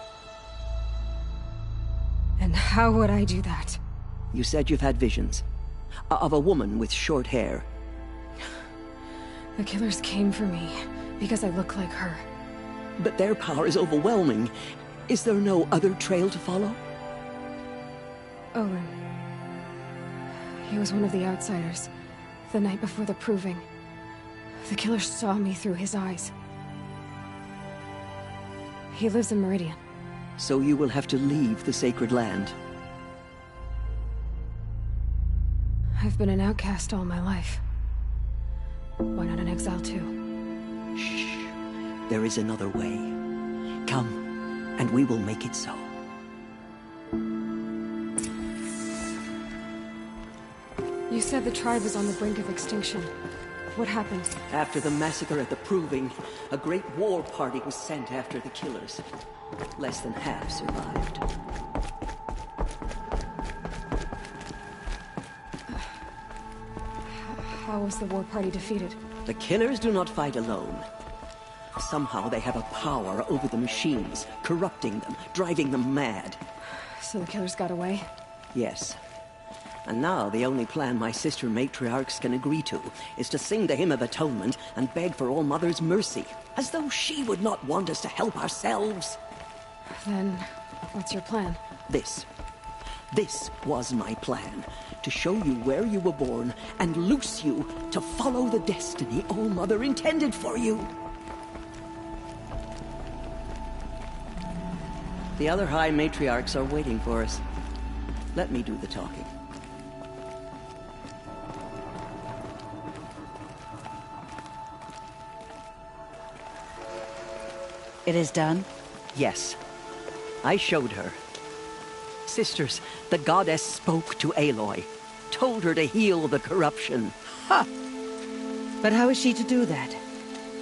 And how would I do that? You said you've had visions. Of a woman with short hair. The killers came for me, because I look like her. But their power is overwhelming. Is there no other trail to follow? Owen. He was one of the outsiders. The night before the Proving. The killer saw me through his eyes. He lives in Meridian. So you will have to leave the sacred land. I've been an outcast all my life. Why not an exile too? Shh. There is another way. Come, and we will make it so. You said the tribe was on the brink of extinction. What happened? After the massacre at the Proving, a great war party was sent after the killers. Less than half survived. How was the war party defeated? The killers do not fight alone. Somehow they have a power over the machines, corrupting them, driving them mad. So the killers got away? Yes. And now the only plan my sister matriarchs can agree to is to sing the Hymn of Atonement and beg for All-Mother's mercy, as though she would not want us to help ourselves. Then, what's your plan? This was my plan. To show you where you were born and loose you to follow the destiny All-Mother intended for you. The other High Matriarchs are waiting for us. Let me do the talking. It is done? Yes. I showed her. Sisters, the goddess spoke to Aloy. Told her to heal the corruption. Ha! But how is she to do that?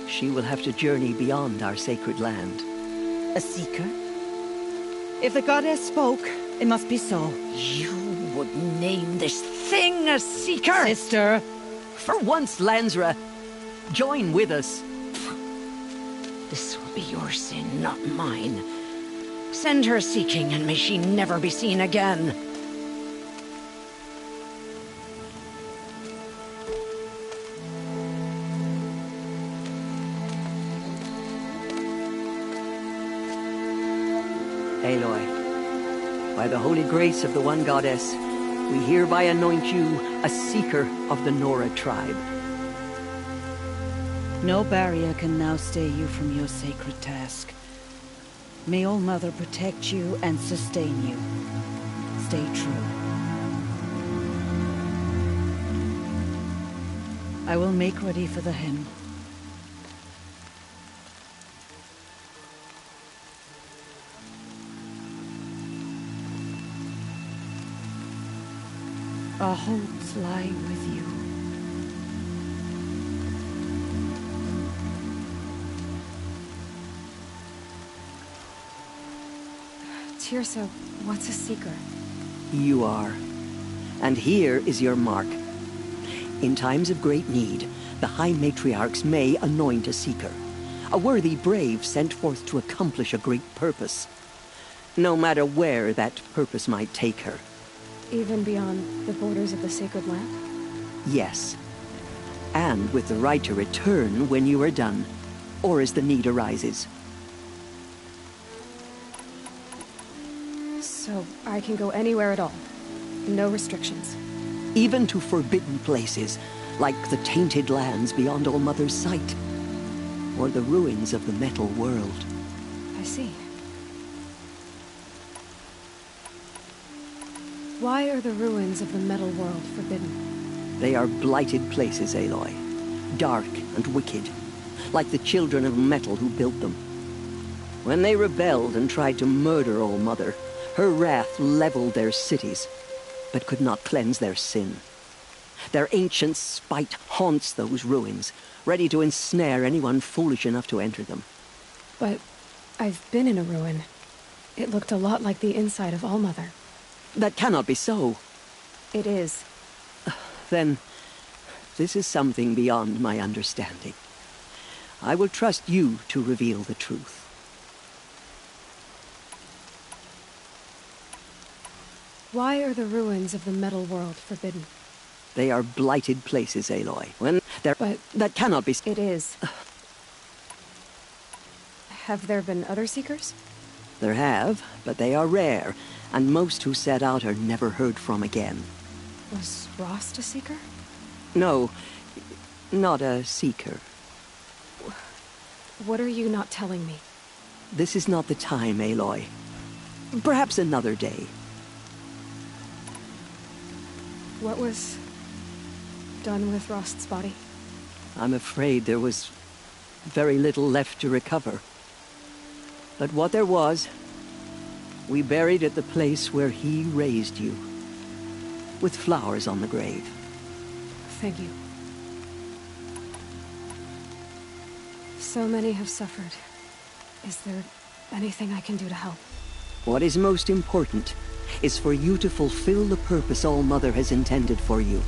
She will have to journey beyond our sacred land. A seeker? If the goddess spoke, it must be so. You would name this thing a seeker? Sister! For once, Lansra, join with us. This will be your sin, not mine. Send her seeking, and may she never be seen again. Aloy, by the holy grace of the One Goddess, we hereby anoint you a seeker of the Nora tribe. No barrier can now stay you from your sacred task. May All Mother protect you and sustain you. Stay true. I will make ready for the hymn. Our hopes lie with you. Tirsa, what's a seeker? You are. And here is your mark. In times of great need, the High Matriarchs may anoint a seeker. A worthy brave sent forth to accomplish a great purpose. No matter where that purpose might take her. Even beyond the borders of the sacred land? Yes. And with the right to return when you are done, or as the need arises. So I can go anywhere at all? No restrictions? Even to forbidden places, like the tainted lands beyond All Mother's sight. Or the ruins of the metal world. I see. Why are the ruins of the metal world forbidden? They are blighted places, Aloy. Dark and wicked. Like the children of metal who built them. When they rebelled and tried to murder All Mother, her wrath leveled their cities, but could not cleanse their sin. Their ancient spite haunts those ruins, ready to ensnare anyone foolish enough to enter them. But I've been in a ruin. It looked a lot like the inside of All Mother. That cannot be so. It is. Then, this is something beyond my understanding. I will trust you to reveal the truth. Why are the ruins of the metal world forbidden? They are blighted places, Aloy. When they're... But that cannot be... It is. Have there been other seekers? There have, but they are rare, and most who set out are never heard from again. Was Rost a seeker? No, not a seeker. What are you not telling me? This is not the time, Aloy. Perhaps another day. What was done with Rost's body? I'm afraid there was very little left to recover. But what there was, we buried at the place where he raised you, with flowers on the grave. Thank you. So many have suffered. Is there anything I can do to help? What is most important is for you to fulfill the purpose All Mother has intended for you.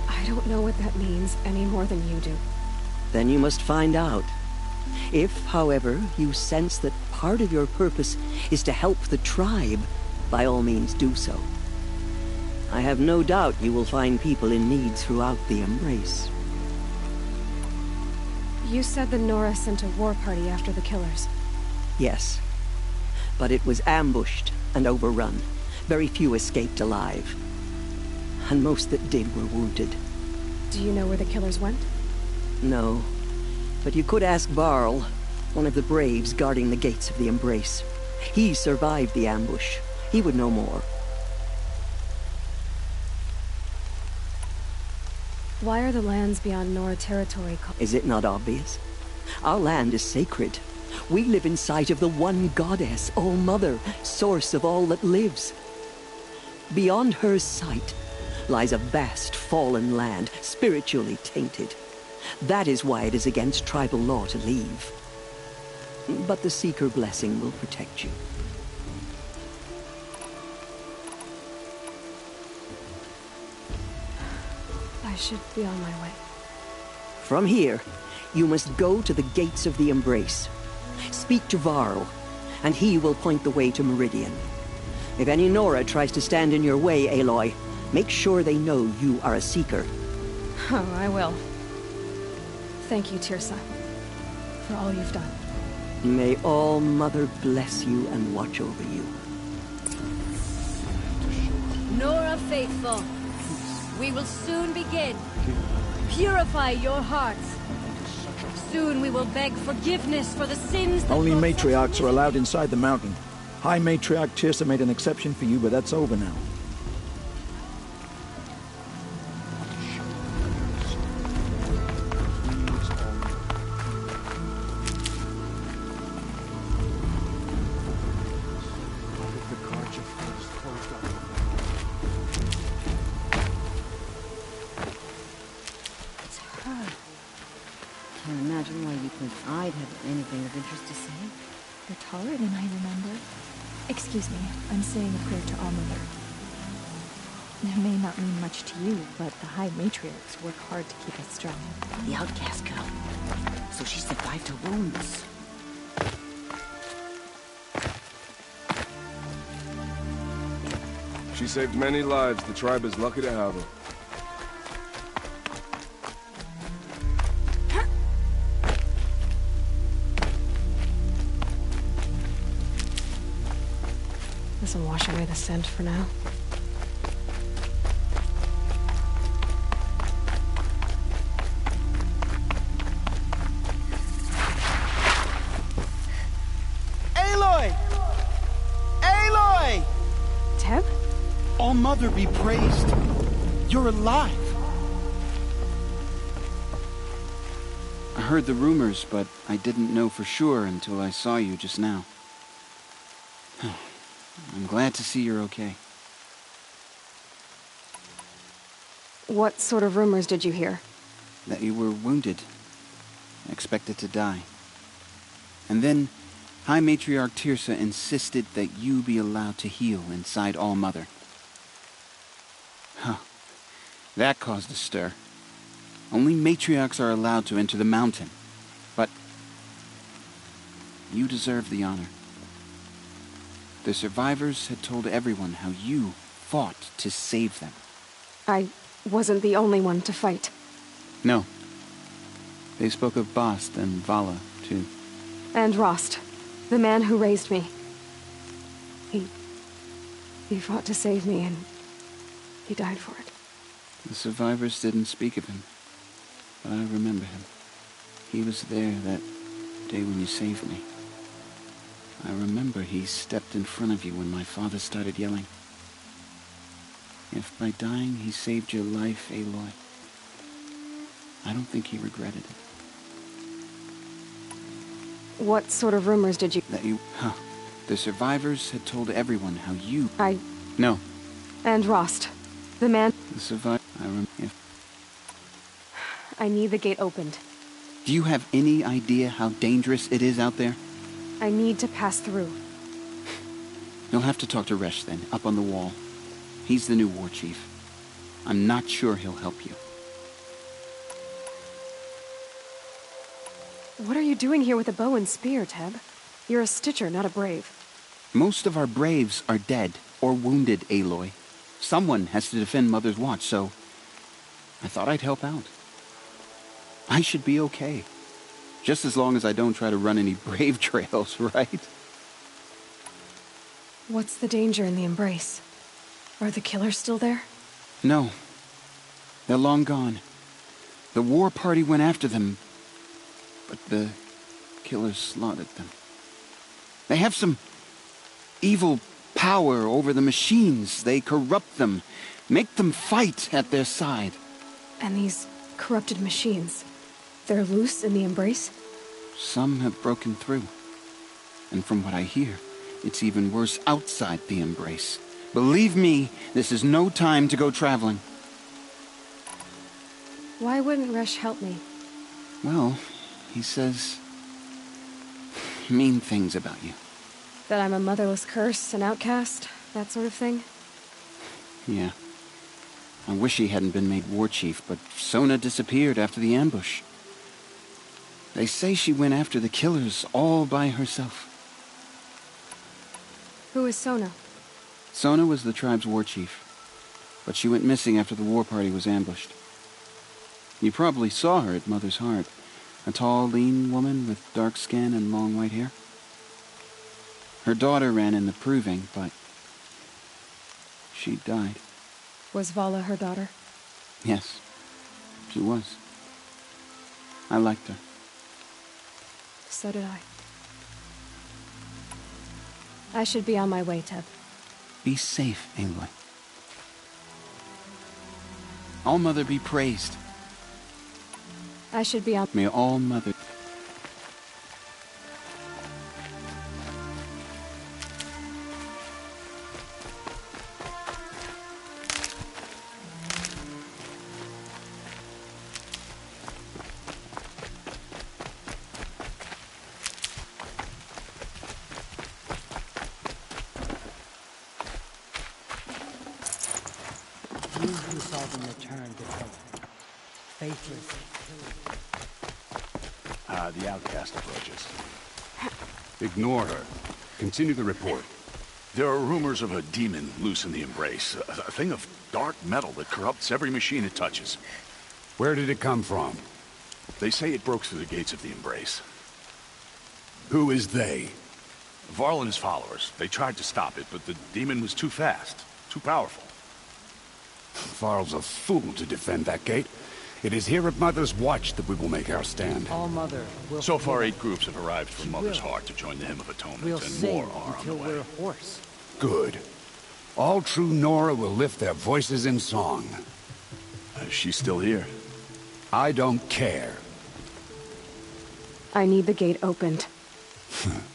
I don't know what that means any more than you do. Then you must find out. If, however, you sense that part of your purpose is to help the tribe, by all means do so. I have no doubt you will find people in need throughout the Embrace. You said the Nora sent a war party after the killers. Yes. But it was ambushed and overrun. Very few escaped alive. And most that did were wounded. Do you know where the killers went? No. But you could ask Varl, one of the braves guarding the gates of the Embrace. He survived the ambush. He would know more. Why are the lands beyond Nora territory called? Is it not obvious? Our land is sacred. We live in sight of the one goddess, All-Mother, source of all that lives. Beyond her sight lies a vast fallen land, spiritually tainted. That is why it is against tribal law to leave. But the Seeker blessing will protect you. I should be on my way. From here, you must go to the gates of the Embrace. Speak to Varl, and he will point the way to Meridian. If any Nora tries to stand in your way, Aloy, make sure they know you are a Seeker. Oh, I will. Thank you, Tirsa, for all you've done. May All-Mother bless you and watch over you. Nora Faithful, we will soon begin. Purify your hearts. Soon we will beg forgiveness for the sins that Only brought matriarchs are allowed inside the mountain. High Matriarch Tirsa made an exception for you, but that's over now. It's her. Can't imagine why you think I'd have anything of interest to say. You're taller than I remember. Excuse me, I'm saying a prayer to All-Mother. It may not mean much to you, but the High Matriarchs work hard to keep us strong. The outcast girl. So she survived her wounds. She saved many lives. The tribe is lucky to have her. This'll wash away the scent for now. Aloy! Aloy! Teb? All-Mother be praised. You're alive. I heard the rumors, but I didn't know for sure until I saw you just now. I'm glad to see you're okay. What sort of rumors did you hear? That you were wounded. Expected to die. And then, High Matriarch Tirsa insisted that you be allowed to heal inside All-Mother. Huh. That caused a stir. Only matriarchs are allowed to enter the mountain. But you deserve the honor. The survivors had told everyone how you fought to save them. I wasn't the only one to fight. No. They spoke of Bast and Vala, too. And Rost, the man who raised me. He fought to save me, and he died for it. The survivors didn't speak of him, but I remember him. He was there that day when you saved me. I remember he stepped in front of you when my father started yelling. If by dying he saved your life, Aloy, I don't think he regretted it. What sort of rumors did you... That you... The survivors had told everyone how you... No. And Rost, the man... The survivor... I need the gate opened. Do you have any idea how dangerous it is out there? I need to pass through. You'll have to talk to Resh then, up on the wall. He's the new war chief. I'm not sure he'll help you. What are you doing here with a bow and spear, Teb? You're a Stitcher, not a Brave. Most of our Braves are dead or wounded, Aloy. Someone has to defend Mother's Watch, so I thought I'd help out. I should be okay. Just as long as I don't try to run any Brave trails, right? What's the danger in the Embrace? Are the killers still there? No. They're long gone. The war party went after them, but the killers slaughtered them. They have some evil power over the machines. They corrupt them, make them fight at their side. And these corrupted machines, they're loose in the Embrace? Some have broken through. And from what I hear, it's even worse outside the Embrace. Believe me, this is no time to go traveling. Why wouldn't Resh help me? Well, he says mean things about you. That I'm a motherless curse, an outcast, that sort of thing? Yeah. I wish he hadn't been made war chief, but Sona disappeared after the ambush. They say she went after the killers all by herself. Who is Sona? Sona was the tribe's war chief, but she went missing after the war party was ambushed. You probably saw her at Mother's Heart. A tall, lean woman with dark skin and long white hair. Her daughter ran in the proving, but she died. Was Vala her daughter? Yes, she was. I liked her. So did I. I should be on my way, Teb. Be safe, Aloy. All-Mother be praised. I should be on... May All-Mother... You who saw them return to help. Faithless. The outcast approaches. Ignore her. Continue the report. There are rumors of a demon loose in the Embrace. A thing of dark metal that corrupts every machine it touches. Where did it come from? They say it broke through the gates of the Embrace. Who is they? Varl and his followers. They tried to stop it, but the demon was too fast, too powerful. Varl's a fool to defend that gate. It is here at Mother's Watch that we will make our stand. All-Mother will... So far, 8 groups have arrived from Mother's Heart to join the Hymn of Atonement, We'll and sing more are on the until way. we're hoarse. Good. All true Nora will lift their voices in song. She's still here. I don't care. I need the gate opened.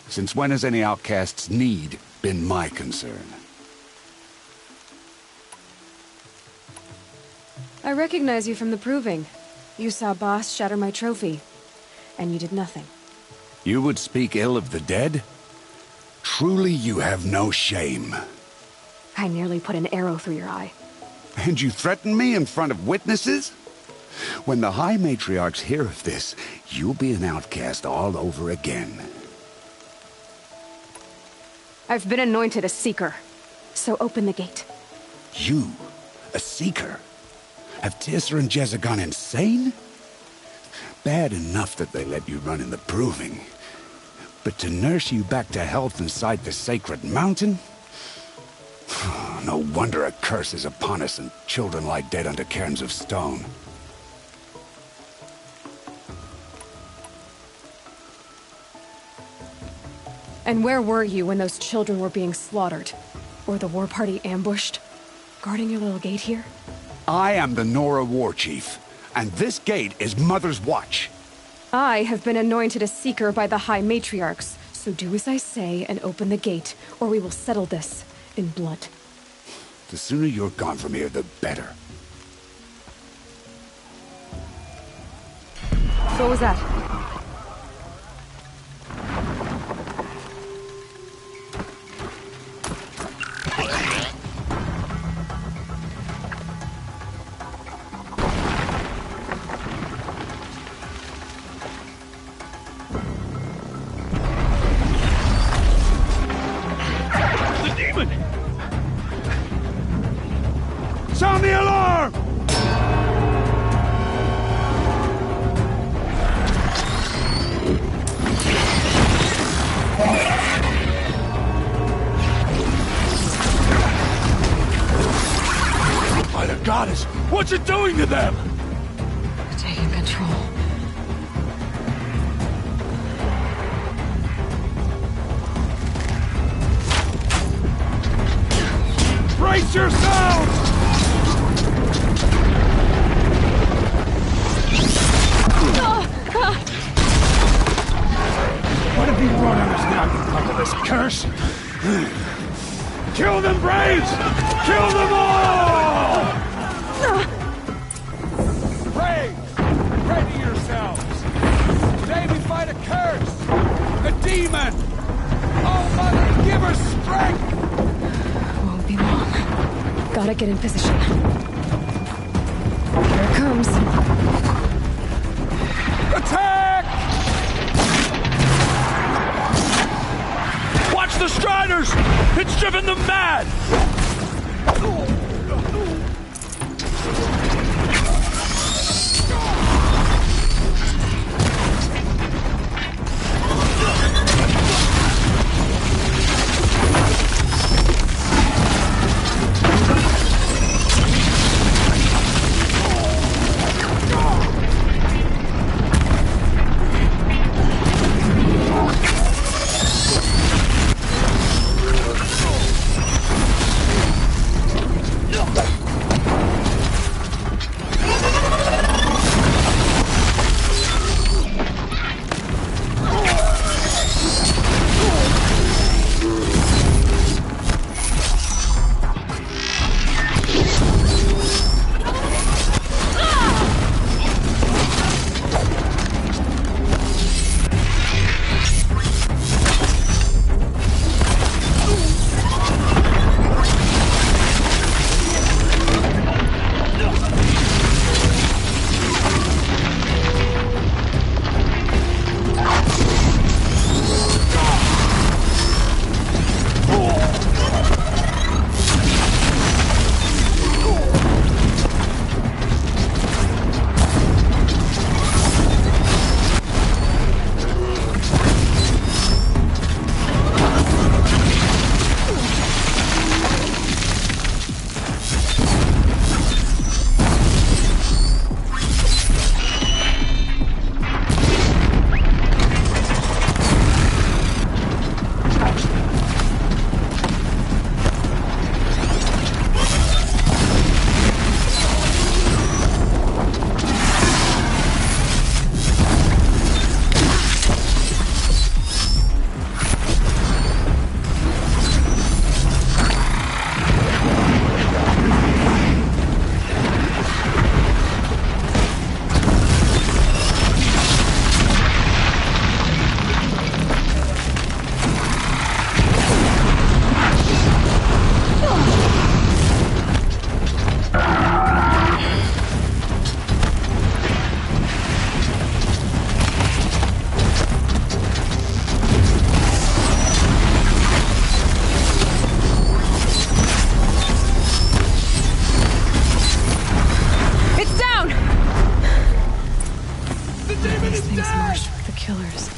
Since when has any outcast's need been my concern? I recognize you from the proving. You saw Boss shatter my trophy, and you did nothing. You would speak ill of the dead? Truly you have no shame. I nearly put an arrow through your eye. And you threaten me in front of witnesses? When the High Matriarchs hear of this, you'll be an outcast all over again. I've been anointed a Seeker, so open the gate. You? A Seeker? Have Tissa and Jezza gone insane? Bad enough that they let you run in the proving. But to nurse you back to health inside the sacred mountain? No wonder a curse is upon us and children lie dead under cairns of stone. And where were you when those children were being slaughtered? Or the war party ambushed? Guarding your little gate here? I am the Nora War Chief, and this gate is Mother's Watch. I have been anointed a Seeker by the High Matriarchs, so do as I say and open the gate, or we will settle this in blood. The sooner you're gone from here, the better. What was that? Sound the alarm! By the goddess, what's it doing to them? Taking control. Brace yourselves! What have you brought on us now, you motherless curse? Kill them, Braves! Kill them all! Braves, ready yourselves! Today we fight a curse! A demon! Oh, Mother, give her strength! Won't be long. Gotta get in position. Here it comes. Attack! Watch the Striders! It's driven them mad!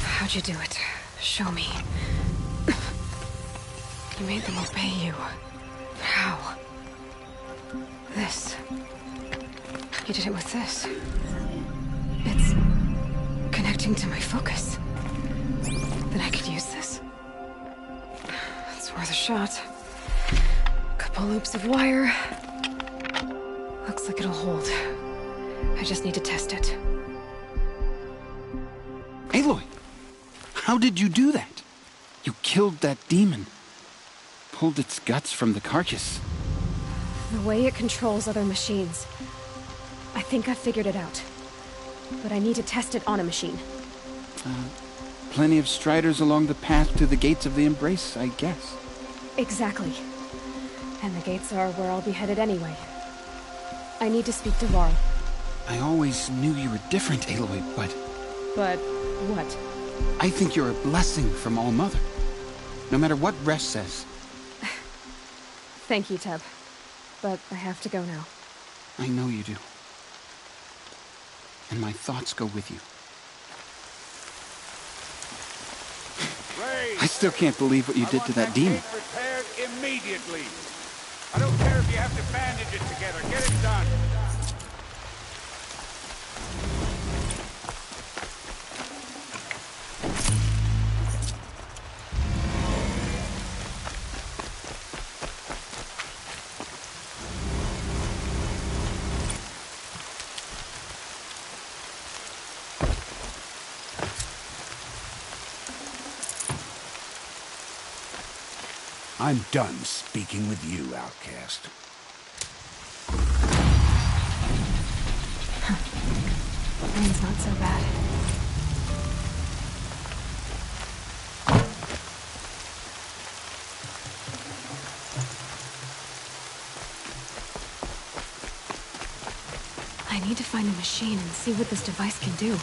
How'd you do it? Show me. You made them obey you. How? This. You did it with this. It's connecting to my focus. Then I could use this. It's worth a shot. Couple loops of wire. Looks like it'll hold. I just need to test it. Aloy! How did you do that? You killed that demon. Pulled its guts from the carcass. The way it controls other machines. I think I figured it out. But I need to test it on a machine. Plenty of striders along the path to the gates of the Embrace, I guess. Exactly. And the gates are where I'll be headed anyway. I need to speak to Varl. I always knew you were different, Aloy, but... But what? I think you're a blessing from All-Mother. No matter what Resh says. Thank you, Teb. But I have to go now. I know you do. And my thoughts go with you. I still can't believe what you did to that demon. Repaired immediately. I don't care if you have to bandage it together. Get it done. I'm done speaking with you, outcast. Rain's not so bad. I need to find a machine and see what this device can do.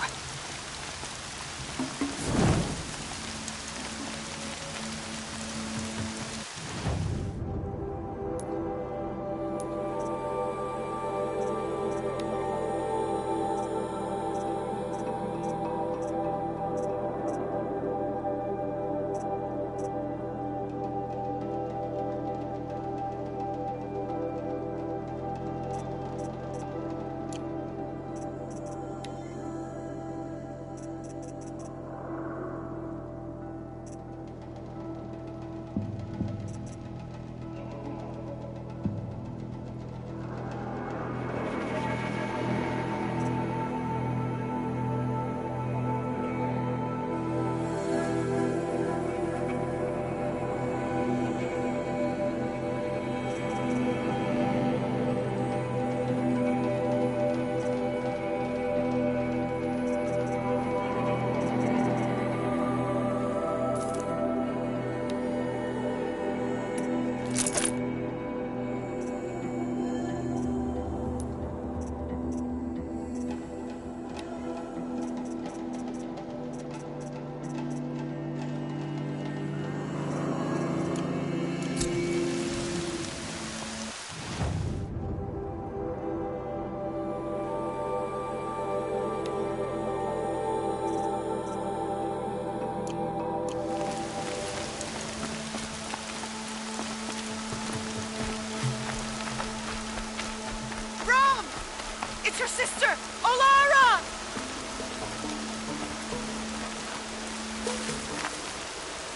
It's your sister, Olara!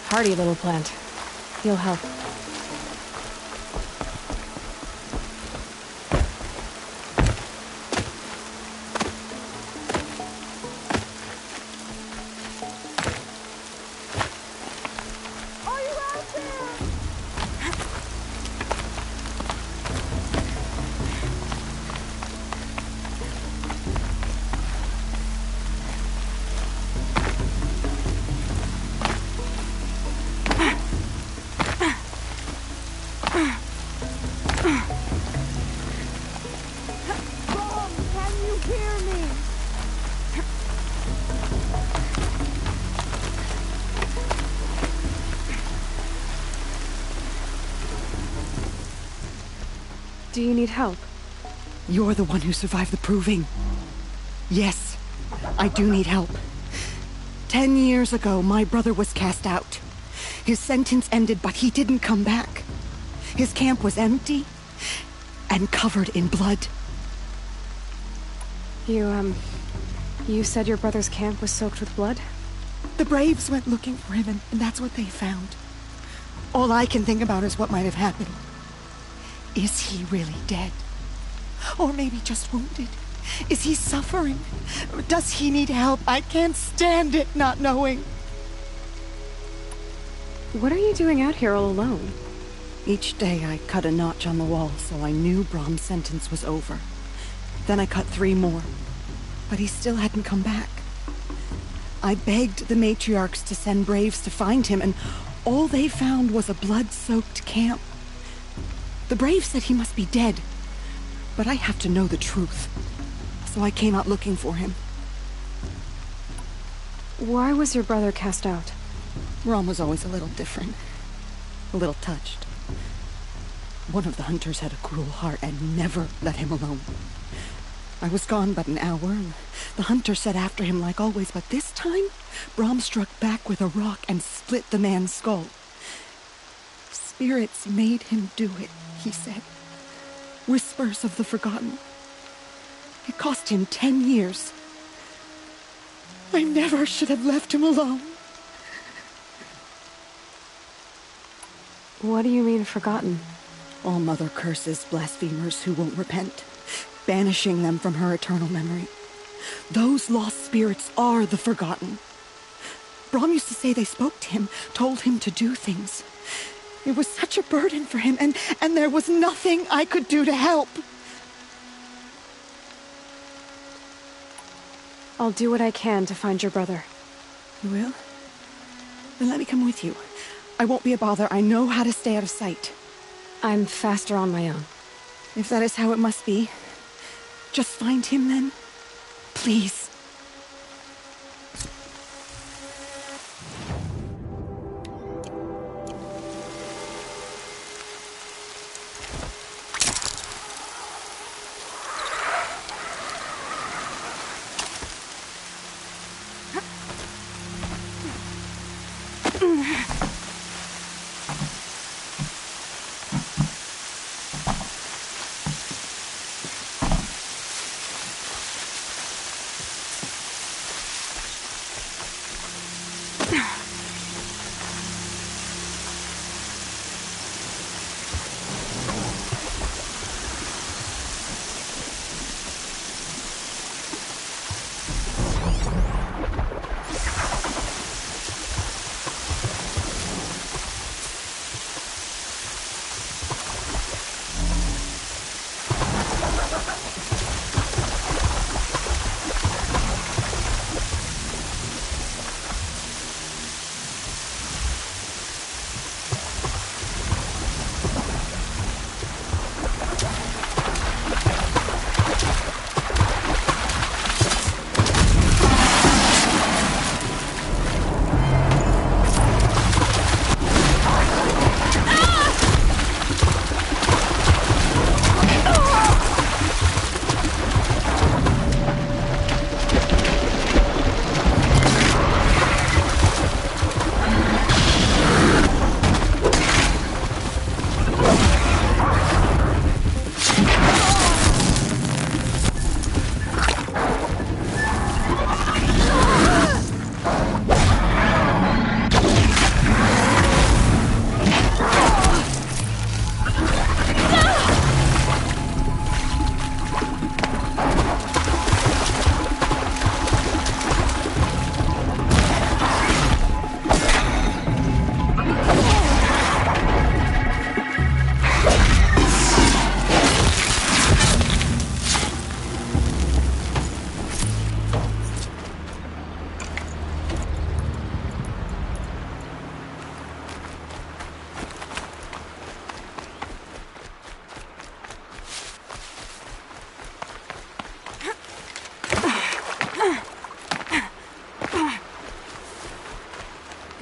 Hardy little plant. He'll help. Do you need help? You're the one who survived the proving. Yes, I do need help. 10 years ago, my brother was cast out. His sentence ended, but he didn't come back. His camp was empty and covered in blood. You said your brother's camp was soaked with blood? The Braves went looking for him, and that's what they found. All I can think about is what might have happened. Is he really dead? Or maybe just wounded? Is he suffering? Does he need help? I can't stand it not knowing. What are you doing out here all alone? Each day I cut a notch on the wall so I knew Brahm's sentence was over. Then I cut 3 more. But he still hadn't come back. I begged the matriarchs to send Braves to find him, and all they found was a blood-soaked camp. The Brave said he must be dead, but I have to know the truth. So I came out looking for him. Why was your brother cast out? Rom was always a little different. A little touched. One of the hunters had a cruel heart and never let him alone. I was gone but an hour, and the hunter set after him like always, but this time, Brahm struck back with a rock and split the man's skull. Spirits made him do it, he said. Whispers of the forgotten. It cost him 10 years. I never should have left him alone. What do you mean, forgotten? All mother curses blasphemers who won't repent, banishing them from her eternal memory. Those lost spirits are the forgotten. Brahm used to say they spoke to him, told him to do things. It was such a burden for him, and there was nothing I could do to help. I'll do what I can to find your brother. You will? Then let me come with you. I won't be a bother. I know how to stay out of sight. I'm faster on my own. If that is how it must be, just find him then. Please.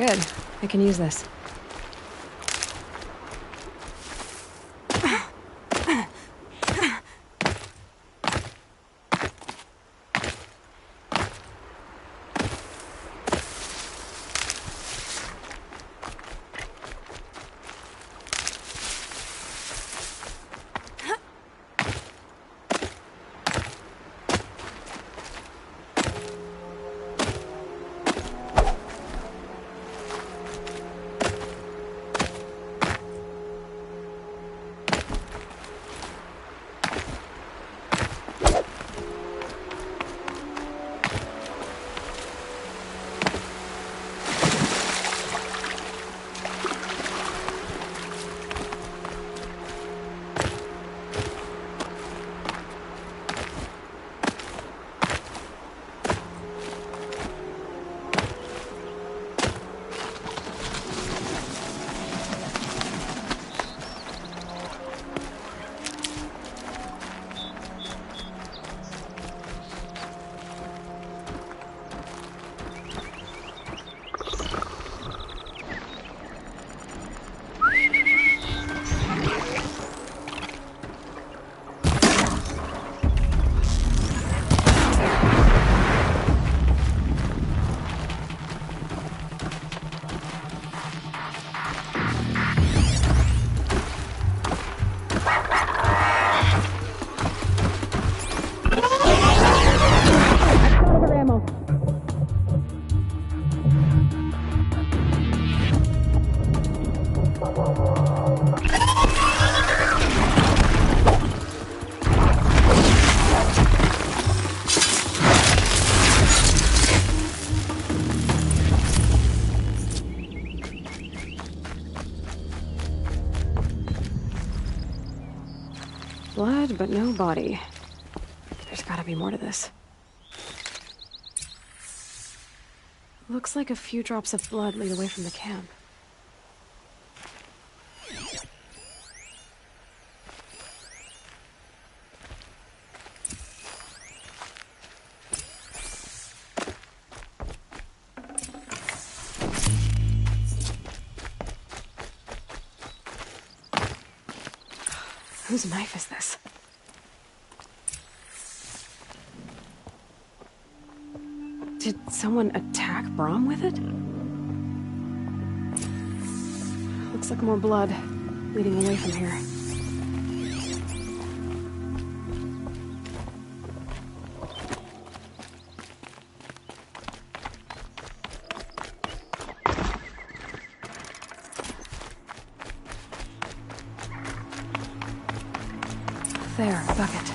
Good. I can use this. Blood, but no body. There's gotta be more to this. Looks like a few drops of blood lead away from the camp. Whose knife is this? Did someone attack Brom with it? Looks like more blood leading away from here. There, a bucket.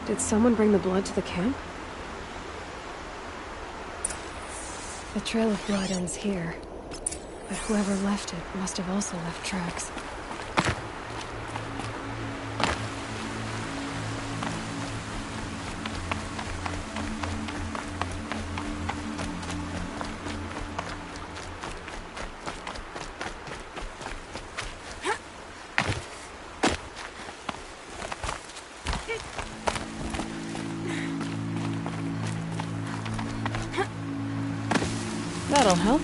Did someone bring the blood to the camp? The trail of blood ends here, but whoever left it must have also left tracks. That'll help.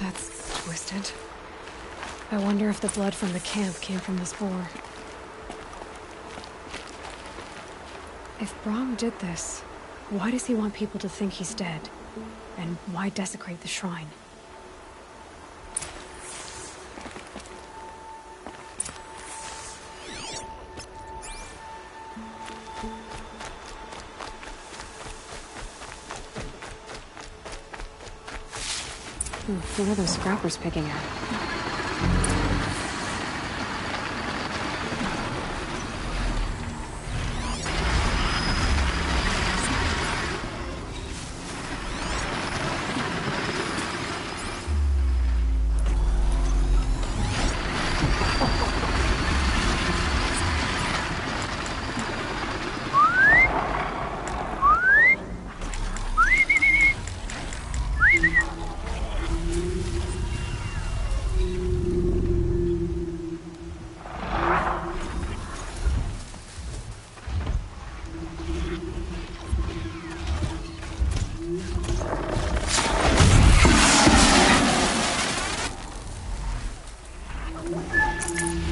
That's twisted. I wonder if the blood from the camp came from this boar. If Brom did this, why does he want people to think he's dead? And why desecrate the shrine? What are those scrappers picking at?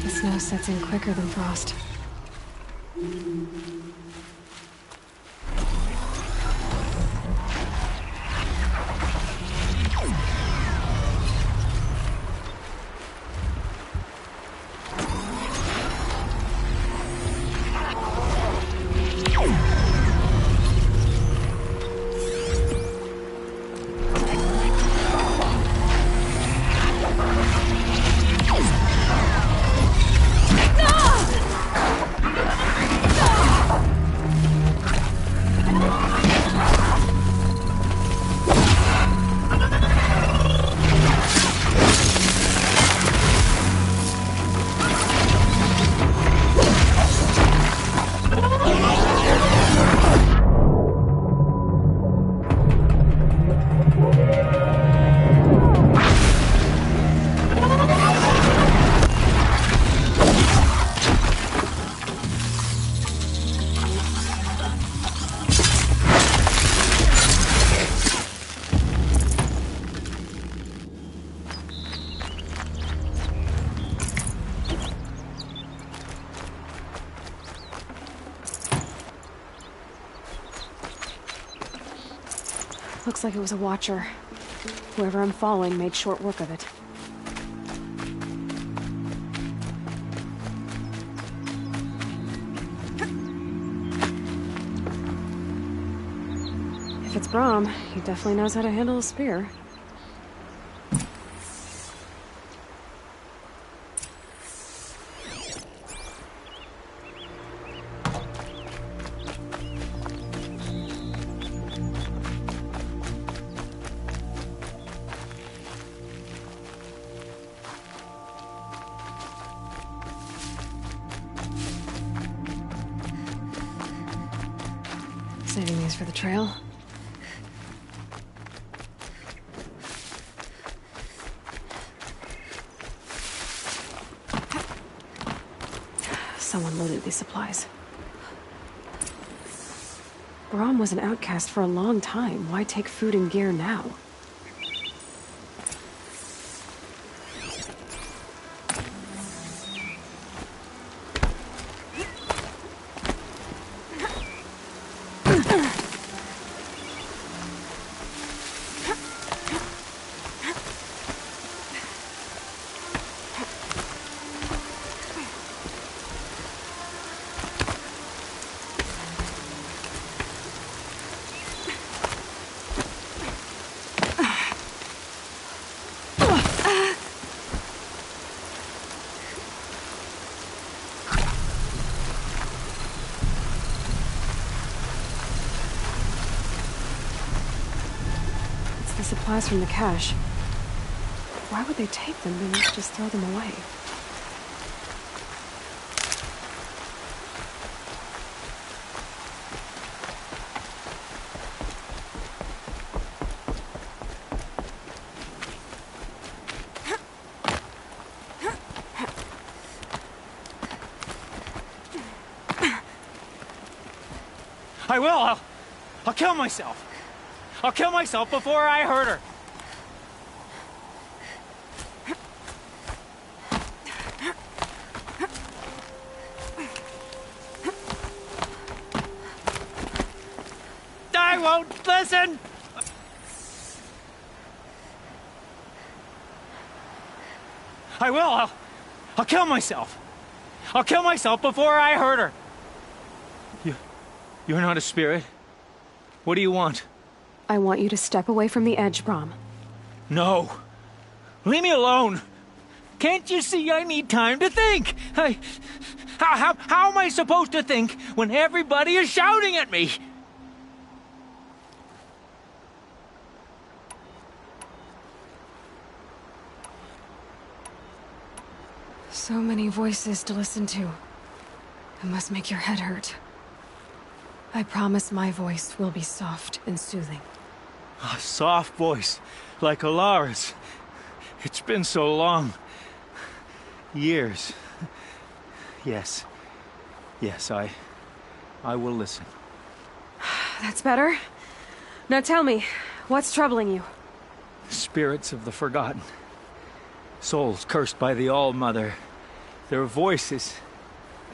The snow sets in quicker than frost. Looks like it was a watcher. Whoever I'm following made short work of it. If it's Brahm, he definitely knows how to handle a spear. Saving these for the trail. Someone loaded these supplies. Brahm was an outcast for a long time. Why take food and gear now? The supplies from the cache. Why would they take them and just throw them away? I will! I'll kill myself! I'll kill myself before I hurt her! I won't listen! I will! I'll kill myself! I'll kill myself before I hurt her! You're not a spirit. What do you want? I want you to step away from the edge, Brahm. No. Leave me alone. Can't you see I need time to think? How am I supposed to think when everybody is shouting at me? So many voices to listen to. It must make your head hurt. I promise my voice will be soft and soothing. A soft voice, like Alara's. It's been so long. Years. Yes. Yes, I will listen. That's better. Now tell me, what's troubling you? Spirits of the forgotten. Souls cursed by the All-Mother. Their voices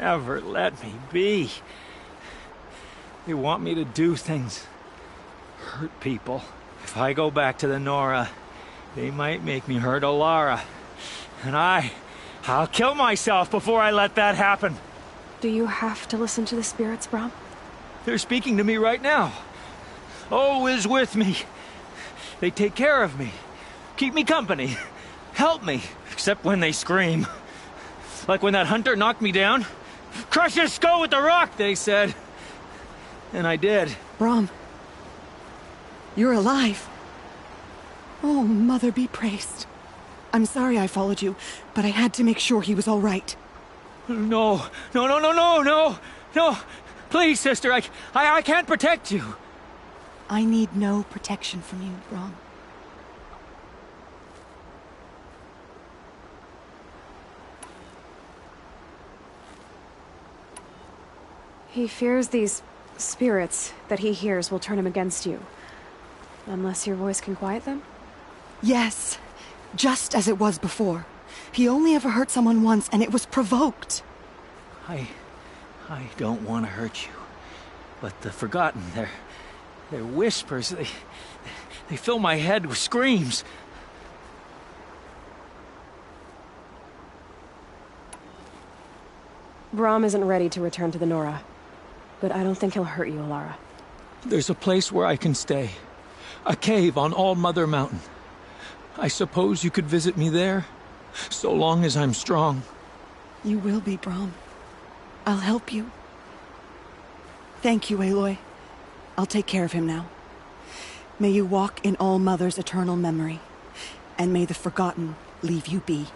never let me be. They want me to do things. Hurt people. If I go back to the Nora, they might make me hurt Alara. And I'll kill myself before I let that happen. Do you have to listen to the spirits, Brahm? They're speaking to me right now. O is with me. They take care of me. Keep me company. Help me. Except when they scream. Like when that hunter knocked me down. Crush his skull with the rock, they said. And I did. Brahm. You're alive. Oh, Mother be praised. I'm sorry I followed you, but I had to make sure he was all right. No. Please, sister, I can't protect you. I need no protection from you, Brahm. He fears these spirits that he hears will turn him against you. Unless your voice can quiet them? Yes. Just as it was before. He only ever hurt someone once, and it was provoked. I don't want to hurt you. But the Forgotten, their whispers, They fill my head with screams. Brahm isn't ready to return to the Nora, but I don't think he'll hurt you, Alara. There's a place where I can stay. A cave on All Mother Mountain. I suppose you could visit me there, so long as I'm strong. You will be, Brahm. I'll help you. Thank you, Aloy. I'll take care of him now. May you walk in All Mother's eternal memory, and may the Forgotten leave you be.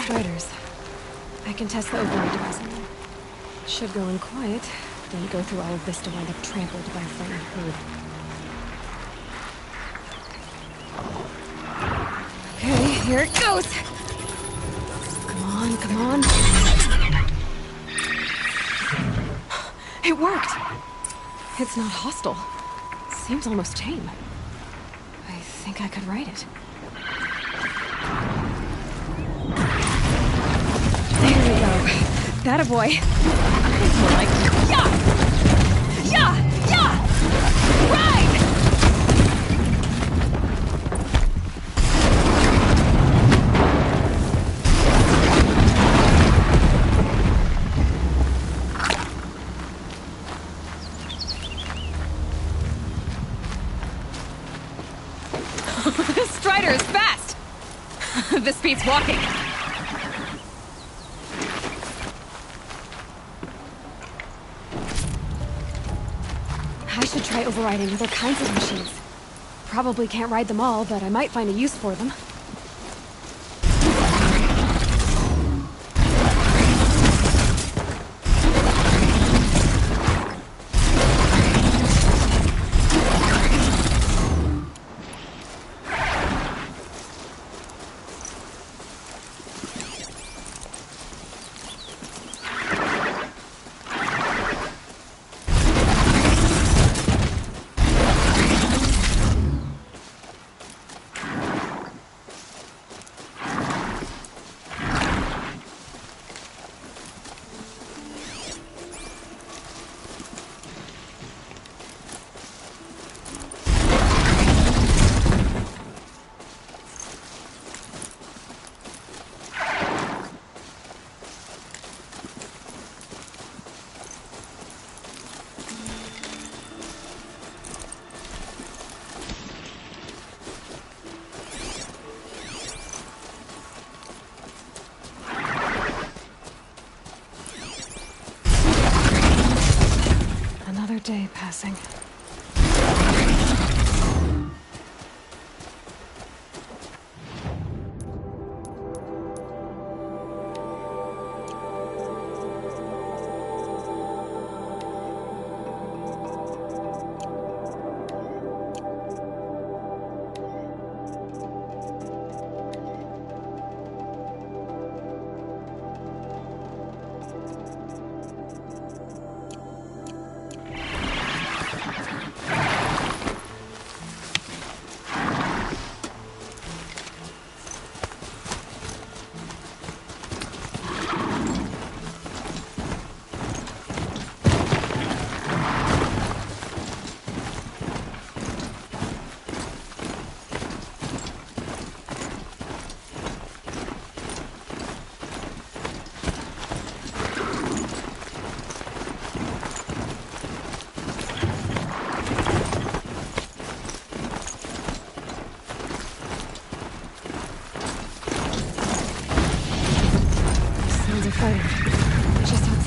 Striders. I can test the override device on them. Should go in quiet, then go through all of this to wind up trampled by a frightened herd. Okay, here it goes! Come on, come on. It worked! It's not hostile. Seems almost tame. I think I could ride it. There we go. That a boy. It's more like yeah! Yeah! Yeah! Ride! This Strider is fast! This beats walking. I should try overriding other kinds of machines. Probably can't ride them all, but I might find a use for them.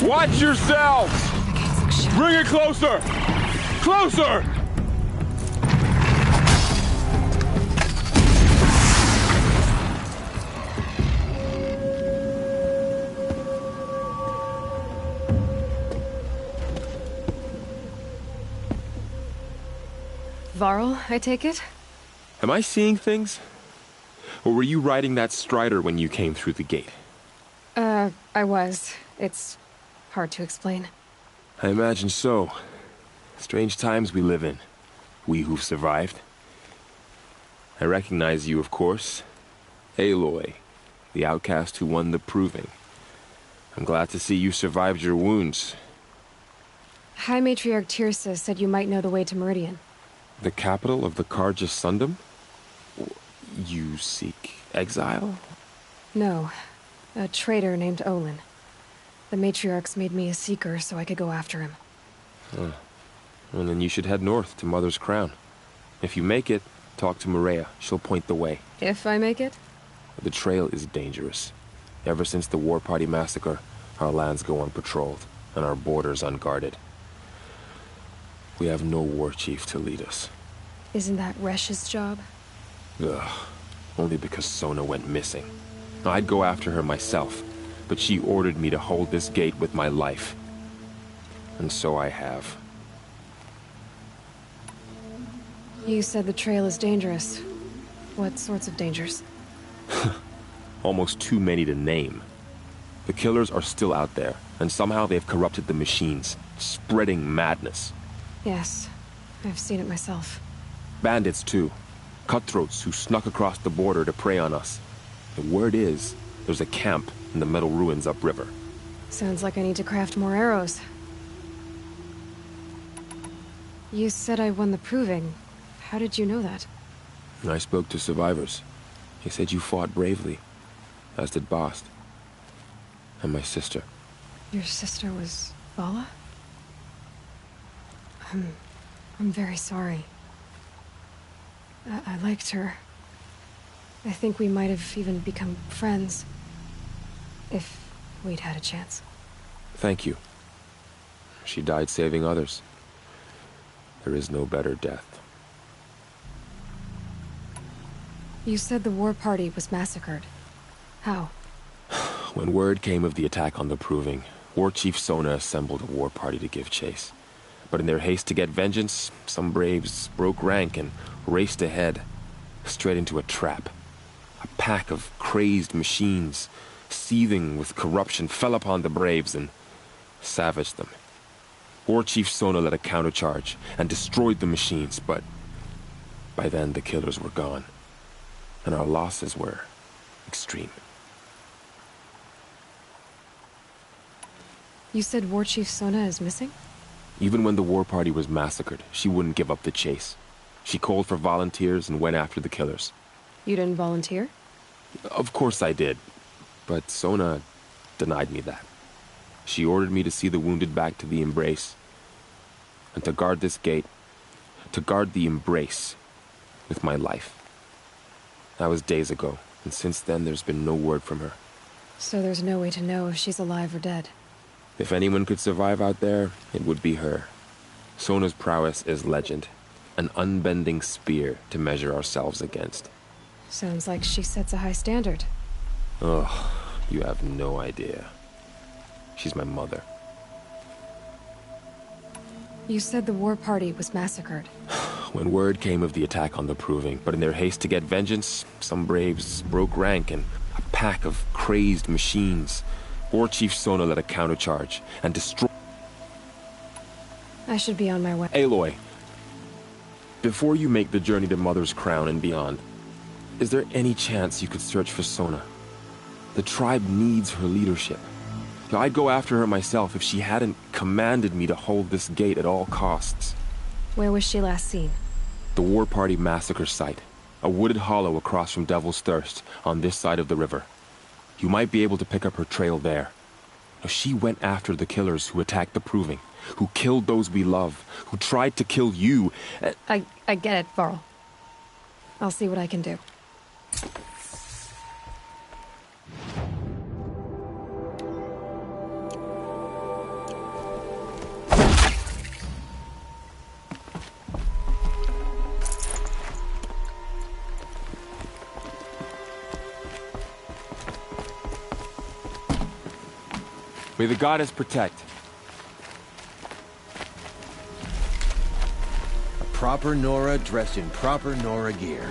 Watch yourselves! Bring it closer! Closer! Varl, I take it? Am I seeing things? Or were you riding that Strider when you came through the gate? I was. It's hard to explain. I imagine so. Strange times we live in. We who've survived. I recognize you, of course. Aloy, the outcast who won the Proving. I'm glad to see you survived your wounds. High Matriarch Tirsa said you might know the way to Meridian. The capital of the Carja Sundom? You seek exile? No. A traitor named Olin. The Matriarchs made me a seeker so I could go after him. Well, then you should head north to Mother's Crown. If you make it, talk to Maria. She'll point the way. If I make it? The trail is dangerous. Ever since the War Party massacre, our lands go unpatrolled, and our borders unguarded. We have no war chief to lead us. Isn't that Resh's job? Ugh. Only because Sona went missing. I'd go after her myself, but she ordered me to hold this gate with my life. And so I have. You said the trail is dangerous. What sorts of dangers? Almost too many to name. The killers are still out there, and somehow they've corrupted the machines, spreading madness. Yes, I've seen it myself. Bandits, too. Cutthroats who snuck across the border to prey on us. The word is, there's a camp in the metal ruins upriver. Sounds like I need to craft more arrows. You said I won the Proving. How did you know that? I spoke to survivors. They said you fought bravely, as did Bast. And my sister. Your sister was Vala? I'm very sorry. I liked her. I think we might have even become friends. If we'd had a chance. Thank you. She died saving others. There is no better death. You said the war party was massacred. How? When word came of the attack on the Proving, War Chief Sona assembled a war party to give chase. But in their haste to get vengeance, some braves broke rank and raced ahead, straight into a trap. A pack of crazed machines, seething with corruption, fell upon the braves and savaged them. War Chief Sona led a countercharge and destroyed the machines, but by then the killers were gone, and our losses were extreme. You said War Chief Sona is missing? Even when the war party was massacred, she wouldn't give up the chase. She called for volunteers and went after the killers. You didn't volunteer? Of course I did, but Sona denied me that. She ordered me to see the wounded back to the Embrace, and to guard this gate, to guard the Embrace with my life. That was days ago, and since then there's been no word from her. So there's no way to know if she's alive or dead? If anyone could survive out there, it would be her. Sona's prowess is legend, an unbending spear to measure ourselves against. Sounds like she sets a high standard. Ugh, you have no idea. She's my mother. You said the war party was massacred. When word came of the attack on the Proving, but in their haste to get vengeance, some braves broke rank and a pack of crazed machines. War Chief Sona led a countercharge and destroyed... I should be on my way. Aloy, before you make the journey to Mother's Crown and beyond, is there any chance you could search for Sona? The tribe needs her leadership. I'd go after her myself if she hadn't commanded me to hold this gate at all costs. Where was she last seen? The War Party massacre site. A wooded hollow across from Devil's Thirst, on this side of the river. You might be able to pick up her trail there. She went after the killers who attacked the Proving, who killed those we love, who tried to kill you. I get it, Varl. I'll see what I can do. May the goddess protect. A proper Nora dressed in proper Nora gear.